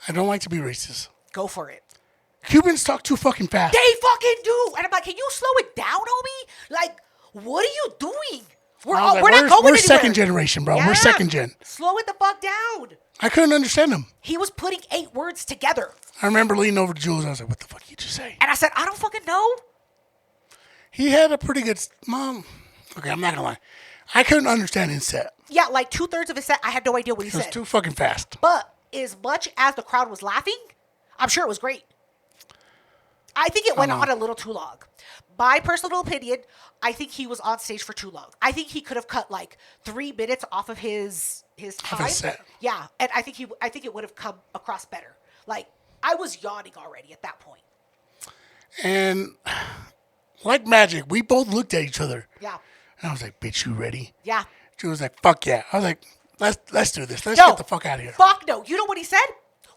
I don't like to be racist. Go for it. Cubans talk too fucking fast. They fucking do. And I'm like, can you slow it down, homie? Like, what are you doing? We're not going anywhere. We're second generation, bro. Yeah. We're second gen. Slow it the fuck down. I couldn't understand him. He was putting 8 words together. I remember leaning over to Jules. I was like, what the fuck did you just say? And I said, I don't fucking know. He had a pretty good... Mom. Okay, I'm not going to lie. I couldn't understand his set. Yeah, like 2/3 of his set, I had no idea what he said. It was too fucking fast. But as much as the crowd was laughing, I'm sure it was great. I think it went on a little too long. My personal opinion, I think he was on stage for too long. I think he could have cut like 3 minutes off of his time. Off his set. Yeah, and I think it would have come across better. Like, I was yawning already at that point. And like magic, we both looked at each other. Yeah. And I was like, bitch, you ready? Yeah. She was like, fuck yeah. I was like, let's do this. Let's get the fuck out of here. Fuck no. You know what he said?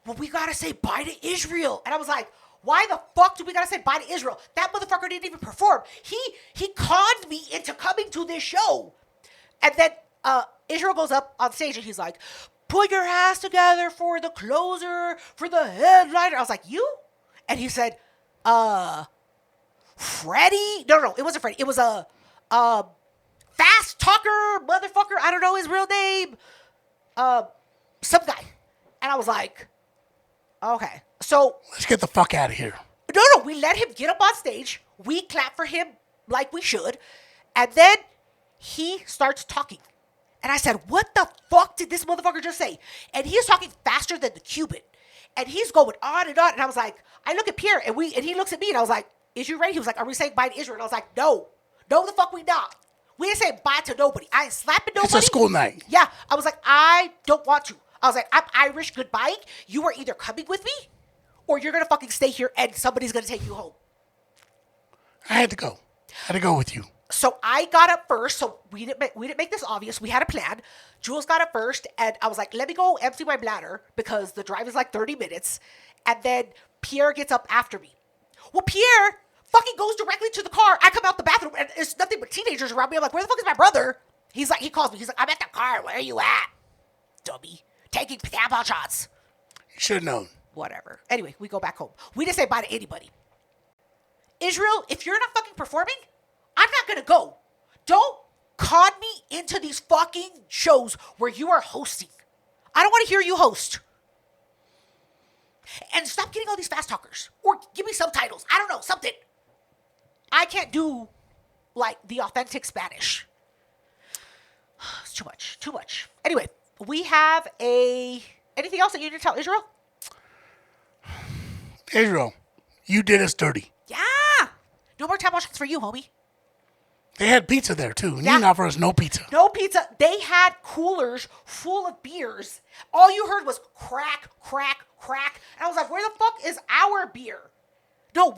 Well, we gotta say bye to Israel. And I was like, why the fuck do we gotta say bye to Israel? That motherfucker didn't even perform. He conned me into coming to this show. And then Israel goes up on stage and he's like, put your hands together for the closer, for the headliner. I was like, you? And he said, Freddie? No, it wasn't Freddie. It was a fast talker motherfucker. I don't know his real name. Some guy. And I was like, okay. So let's get the fuck out of here. No. We let him get up on stage. We clap for him like we should. And then he starts talking. And I said, what the fuck did this motherfucker just say? And he's talking faster than the Cuban. And he's going on and on. And I was like, I look at Pierre and he looks at me and I was like, is you ready? He was like, are we saying bye to Israel? And I was like, no. No, the fuck we not. We ain't saying bye to nobody. I ain't slapping nobody. It's a school night. Yeah. I was like, I don't want to. I was like, I'm Irish, goodbye. You are either coming with me or you're going to fucking stay here and somebody's going to take you home. I had to go. I had to go with you. So I got up first. So we didn't make this obvious. We had a plan. Jules got up first, and I was like, let me go empty my bladder because the drive is like 30 minutes. And then Pierre gets up after me. Well, Pierre fucking goes directly to the car. I come out the bathroom, and there's nothing but teenagers around me. I'm like, where the fuck is my brother? He's like, he calls me. He's like, I'm at the car. Where are you at? Dummy. Taking tampon shots. You should have known. Whatever. Anyway, we go back home. We didn't say bye to anybody. Israel, if you're not fucking performing, I'm not going to go. Don't con me into these fucking shows where you are hosting. I don't want to hear you host. And stop getting all these fast talkers. Or give me subtitles. I don't know, something. I can't do, like, the authentic Spanish. It's too much. Too much. Anyway, we have anything else that you need to tell Israel? Israel, you did us dirty. Yeah. No more tampon shots for you, homie. They had pizza there, too. And Yeah. you didn't offer us no pizza. No pizza. They had coolers full of beers. All you heard was crack, crack, crack. And I was like, where the fuck is our beer? No,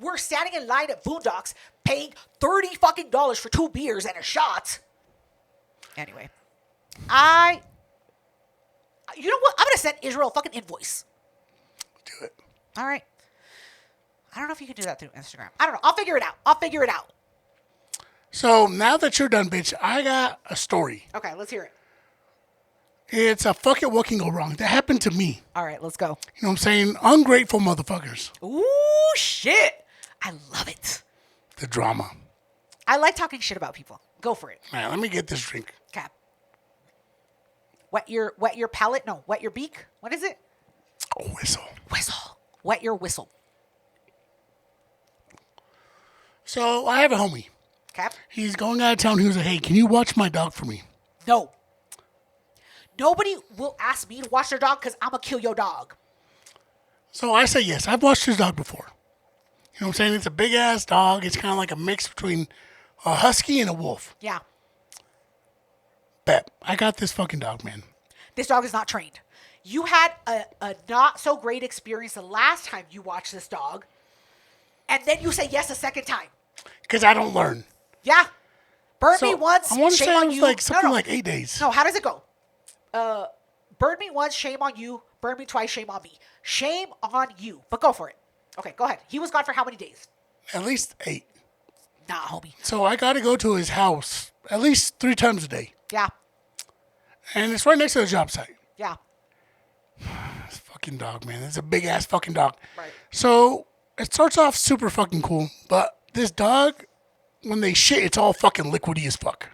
we're standing in line at Boondocks paying $30 fucking for 2 beers and a shot. Anyway, you know what? I'm going to send Israel a fucking invoice. Do it. All right. I don't know if you can do that through Instagram. I don't know. I'll figure it out. So now that you're done, bitch, I got a story. Okay, let's hear it. It's a fuck it, what can go wrong? That happened to me. All right, let's go. You know what I'm saying? Ungrateful motherfuckers. Ooh, shit. I love it. The drama. I like talking shit about people. Go for it. Man, let me get this drink. Okay. Wet your palate? No, wet your beak? What is it? A whistle. Whistle. Wet your whistle. So I have a homie. Okay. He's going out of town. He was like, hey, can you watch my dog for me? No. Nobody will ask me to watch their dog because I'm going to kill your dog. So I say yes. I've watched his dog before. You know what I'm saying? It's a big-ass dog. It's kind of like a mix between a husky and a wolf. Yeah. Bet. I got this fucking dog, man. This dog is not trained. You had a not so great experience the last time you watched this dog. And then you say yes a second time. Because I don't learn. Yeah. Burn me once, I want to shame say on it was you. like something No. like 8 days. No, how does it go? Burn me once, shame on you. Burn me twice, shame on me. Shame on you. But go for it. Okay, go ahead. He was gone for how many days? At least 8. Nah, homie. So I got to go to his house at least 3 times a day. Yeah. And it's right next to the job site. Yeah. This fucking dog, man. It's a big-ass fucking dog. Right. So it starts off super fucking cool. But this dog, when they shit, it's all fucking liquidy as fuck.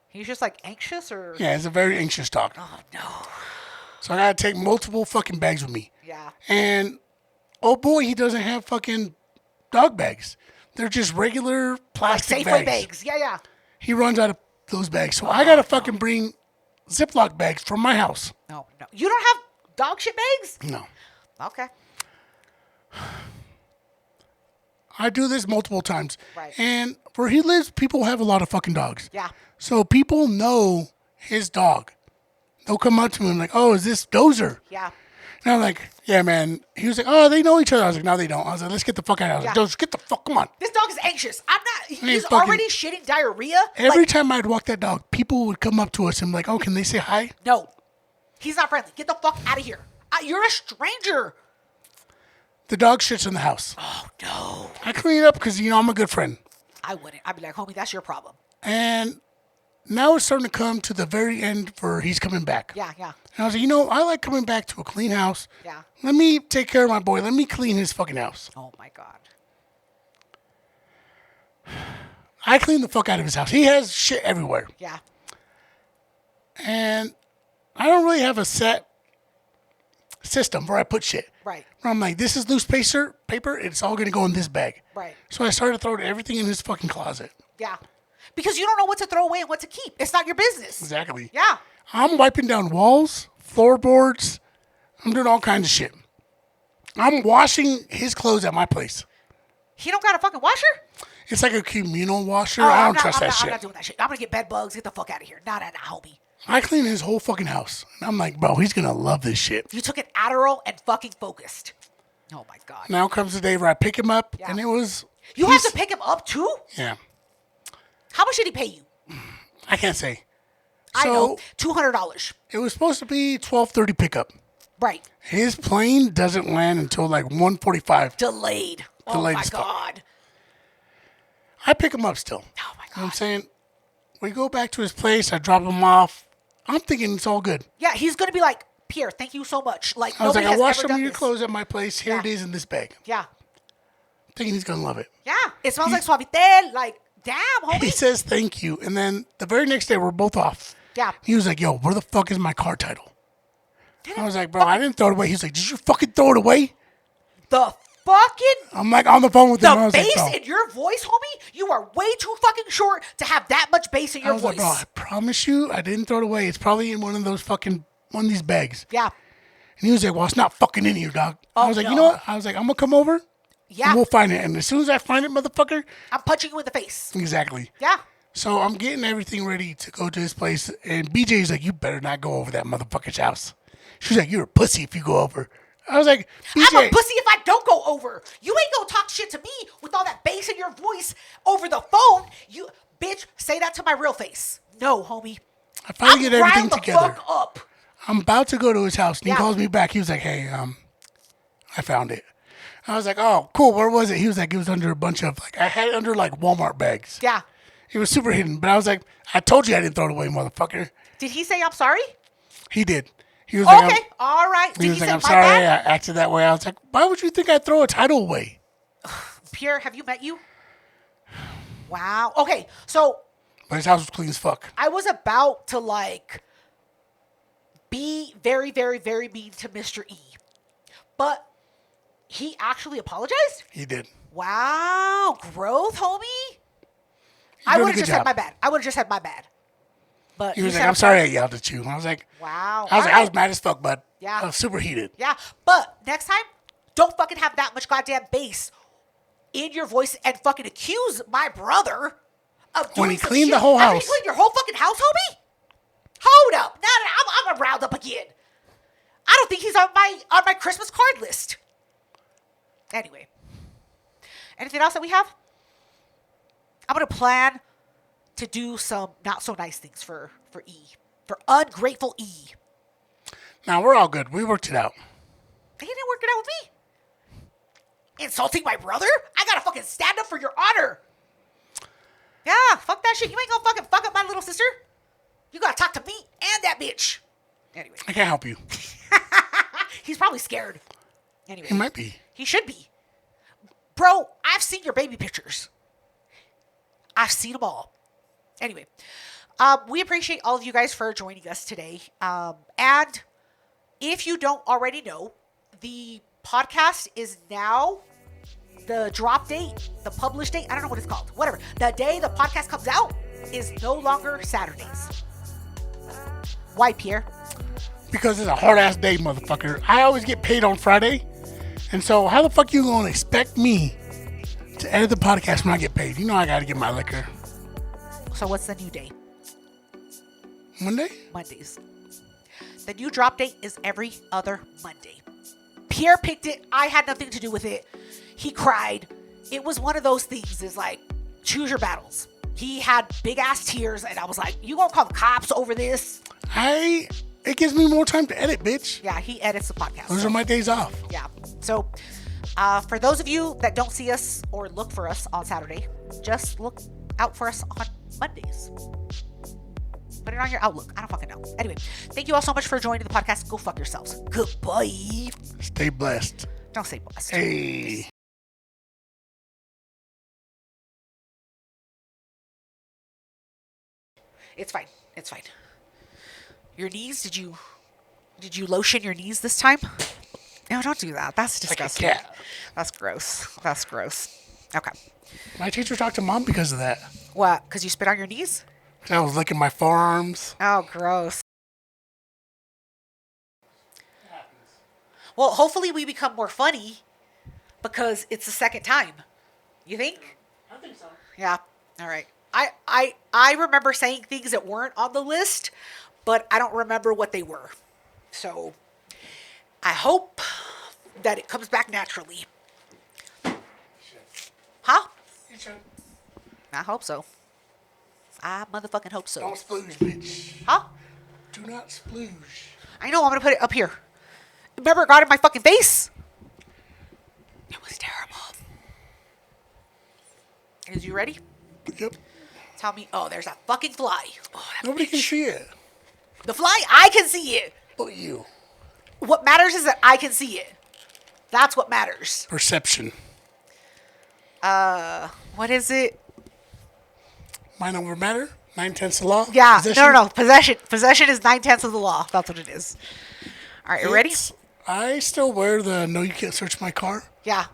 He's just like anxious or? Yeah, it's a very anxious dog. Oh, no. So I got to take multiple fucking bags with me. Yeah. And, oh boy, he doesn't have fucking dog bags. They're just regular plastic Safeway bags. bags. Yeah, yeah. He runs out of those bags. So I got to fucking bring Ziploc bags from my house. No, no. You don't have dog shit bags? No. Okay. I do this multiple times. Right. And where he lives, people have a lot of fucking dogs. Yeah. So people know his dog. They'll come up to him like, oh, is this Dozer? Yeah. And I'm like, yeah, man. He was like, oh, they know each other. I was like, no, they don't. I was like, let's get the fuck out of here. I was Yeah. like, Dozer, get the fuck, come on. This dog is anxious. I'm not. He's fucking- already shitting diarrhea. Every Like, time I'd walk that dog, people would come up to us and be like, oh, can they say hi? no. He's not friendly. Get the fuck out of here. You're a stranger. The dog shits in the house. Oh, no. I clean it up because, you know, I'm a good friend. I wouldn't. I'd be like, homie, that's your problem. And now it's starting to come to the very end where he's coming back. Yeah, yeah. And I was like, you know, I like coming back to a clean house. Yeah. Let me take care of my boy. Let me clean his fucking house. Oh, my God. I clean the fuck out of his house. He has shit everywhere. Yeah. And I don't really have a set system where I put shit. Right. Where I'm like, this is loose paper. It's all going to go in this bag. Right. So I started throwing everything in his fucking closet. Yeah. Because you don't know what to throw away and what to keep. It's not your business. Exactly. Yeah. I'm wiping down walls, floorboards. I'm doing all kinds of shit. I'm washing his clothes at my place. He don't got a fucking washer? It's like a communal washer. Oh, I I'm don't not- trust I'm that not, shit. I'm not doing that shit. I'm going to get bed bugs. Get the fuck out of here. Nah, homie. I cleaned his whole fucking house. And I'm like, bro, he's going to love this shit. You took an Adderall and fucking focused. Oh, my God. Now comes the day where I pick him up, and it was... You have to pick him up, too? Yeah. How much did he pay you? I can't say. I know. $200. It was supposed to be $12:30 pickup. Right. His plane doesn't land until like 1:45. Delayed. Oh, my God. I pick him up still. Oh, my God. You know what I'm saying? We go back to his place. I drop him off. I'm thinking it's all good. Yeah, he's going to be like, Pierre, thank you so much. Like, I was like, I washed some of your this. clothes at my place. Here it is in this bag. Yeah. Thinking he's going to love it. Yeah. It smells like suavitel. Like, damn, homie. He says thank you. And then the very next day, we're both off. Yeah. He was like, yo, where the fuck is my car title? I was like, bro, I didn't throw it away. He's like, did you fucking throw it away? The fucking... I'm like on the phone with him. The bass in your voice, homie, you are way too fucking short to have that much bass in your voice. Like, bro, I promise you, I didn't throw it away. It's probably in one of these bags. Yeah. And he was like, well, it's not fucking in here, dog. I was like, you know what? I was like, I'm going to come over. Yeah. And we'll find it. And as soon as I find it, motherfucker. I'm punching you in the face. Exactly. Yeah. So I'm getting everything ready to go to his place. And BJ's like, you better not go over that motherfucker's house. She's like, you're a pussy if you go over. I was like, BJ. I'm a pussy if I don't go over. You ain't gonna talk shit to me with all that bass in your voice over the phone. You, bitch, say that to my real face. No, homie. I finally get everything together. Fuck up. I'm about to go to his house. And he calls me back. He was like, hey, I found it. I was like, oh, cool. Where was it? He was like, it was under a bunch of, like, I had it under, like, Walmart bags. Yeah. It was super hidden. But I was like, I told you I didn't throw it away, motherfucker. Did he say I'm sorry? He did. He was okay. All right. He was like, I'm sorry I acted that way. I was like, why would you think I'd throw a title away? Pierre, have you met you? Wow. Okay. So. But his house was clean as fuck. I was about to, like, be very, very, very mean to Mr. E. But he actually apologized? He did. Wow. Growth, homie. I would have just said my bad. But he was like, I'm sorry I yelled at you. I was like, wow. I was mad as fuck, bud. Yeah. I was super heated. Yeah. But next time, don't fucking have that much goddamn bass in your voice and fucking accuse my brother of doing when he cleaned the whole house. After he cleaned your whole fucking house, homie? Hold up. I'm gonna round up again. I don't think he's on my Christmas card list. Anyway. Anything else that we have? I'm gonna plan to do some not so nice things for E. For ungrateful E. Now we're all good. We worked it out. He didn't work it out with me. Insulting my brother? I gotta fucking stand up for your honor. Yeah, fuck that shit. You ain't gonna fucking fuck up my little sister. You gotta talk to me and that bitch. Anyway. I can't help you. He's probably scared. Anyway. He might be. He should be. Bro, I've seen your baby pictures. I've seen them all. Anyway. We appreciate all of you guys for joining us today. And if you don't already know, the podcast is now the drop date, the publish date. I don't know what it's called. Whatever. The day the podcast comes out is no longer Saturdays. Why, Pierre? Because it's a hard-ass day, motherfucker. I always get paid on Friday. And so how the fuck you going to expect me to edit the podcast when I get paid? You know I got to get my liquor. So what's the new day? Monday? Mondays. The new drop date is every other Monday. Pierre picked it. I had nothing to do with it. He cried. It was one of those things. Is like, choose your battles. He had big ass tears, and I was like, "You gonna call the cops over this?" It gives me more time to edit, bitch. Yeah, he edits the podcast. Those are my days off. Yeah. So, for those of you that don't see us or look for us on Saturday, just look out for us on Mondays. Put it on your Outlook. I don't fucking know. Anyway, thank you all so much for joining the podcast. Go fuck yourselves. Goodbye. Stay blessed. Don't say blessed. Hey. It's fine. It's fine. Your knees, did you lotion your knees this time? No, don't do that. That's disgusting. Like a cat. That's gross. That's gross. Okay. My teacher talked to mom because of that. What? Because you spit on your knees? I was licking my forearms. Oh, gross. Well, hopefully we become more funny because it's the second time. You think? I think so. Yeah. All right. I remember saying things that weren't on the list, but I don't remember what they were. So I hope that it comes back naturally. Huh? I hope so. I motherfucking hope so. Don't splooge, bitch. Huh? Do not splooge. I know, I'm gonna put it up here. Remember it got in my fucking face? It was terrible. Is you ready? Yep. Tell me. Oh, there's a fucking fly. Oh, Nobody can see it. The fly, I can see it. But you. What matters is that I can see it. That's what matters. Perception. What is it? Mind over matter? 9/10 of the law? Yeah, Possession? no. Possession is 9/10 of the law. That's what it is. All right, you ready? I still wear the no, you can't search my car. Yeah.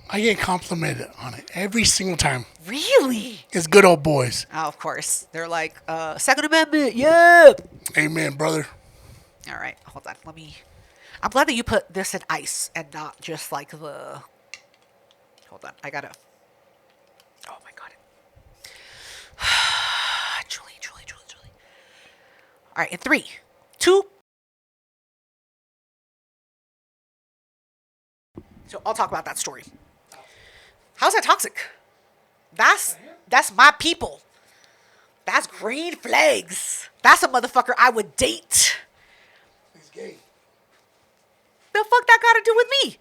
I get complimented on it every single time. Really? It's good old boys. Oh, of course. They're like, Second Amendment, yeah. Amen, brother. All right, hold on. I'm glad that you put this in ice and not just like the... Hold on, I gotta... Oh my god. Julie. All right, in 3, 2... So I'll talk about that story. How's that toxic? That's my people. That's green flags. That's a motherfucker I would date. He's gay. The fuck that got to do with me?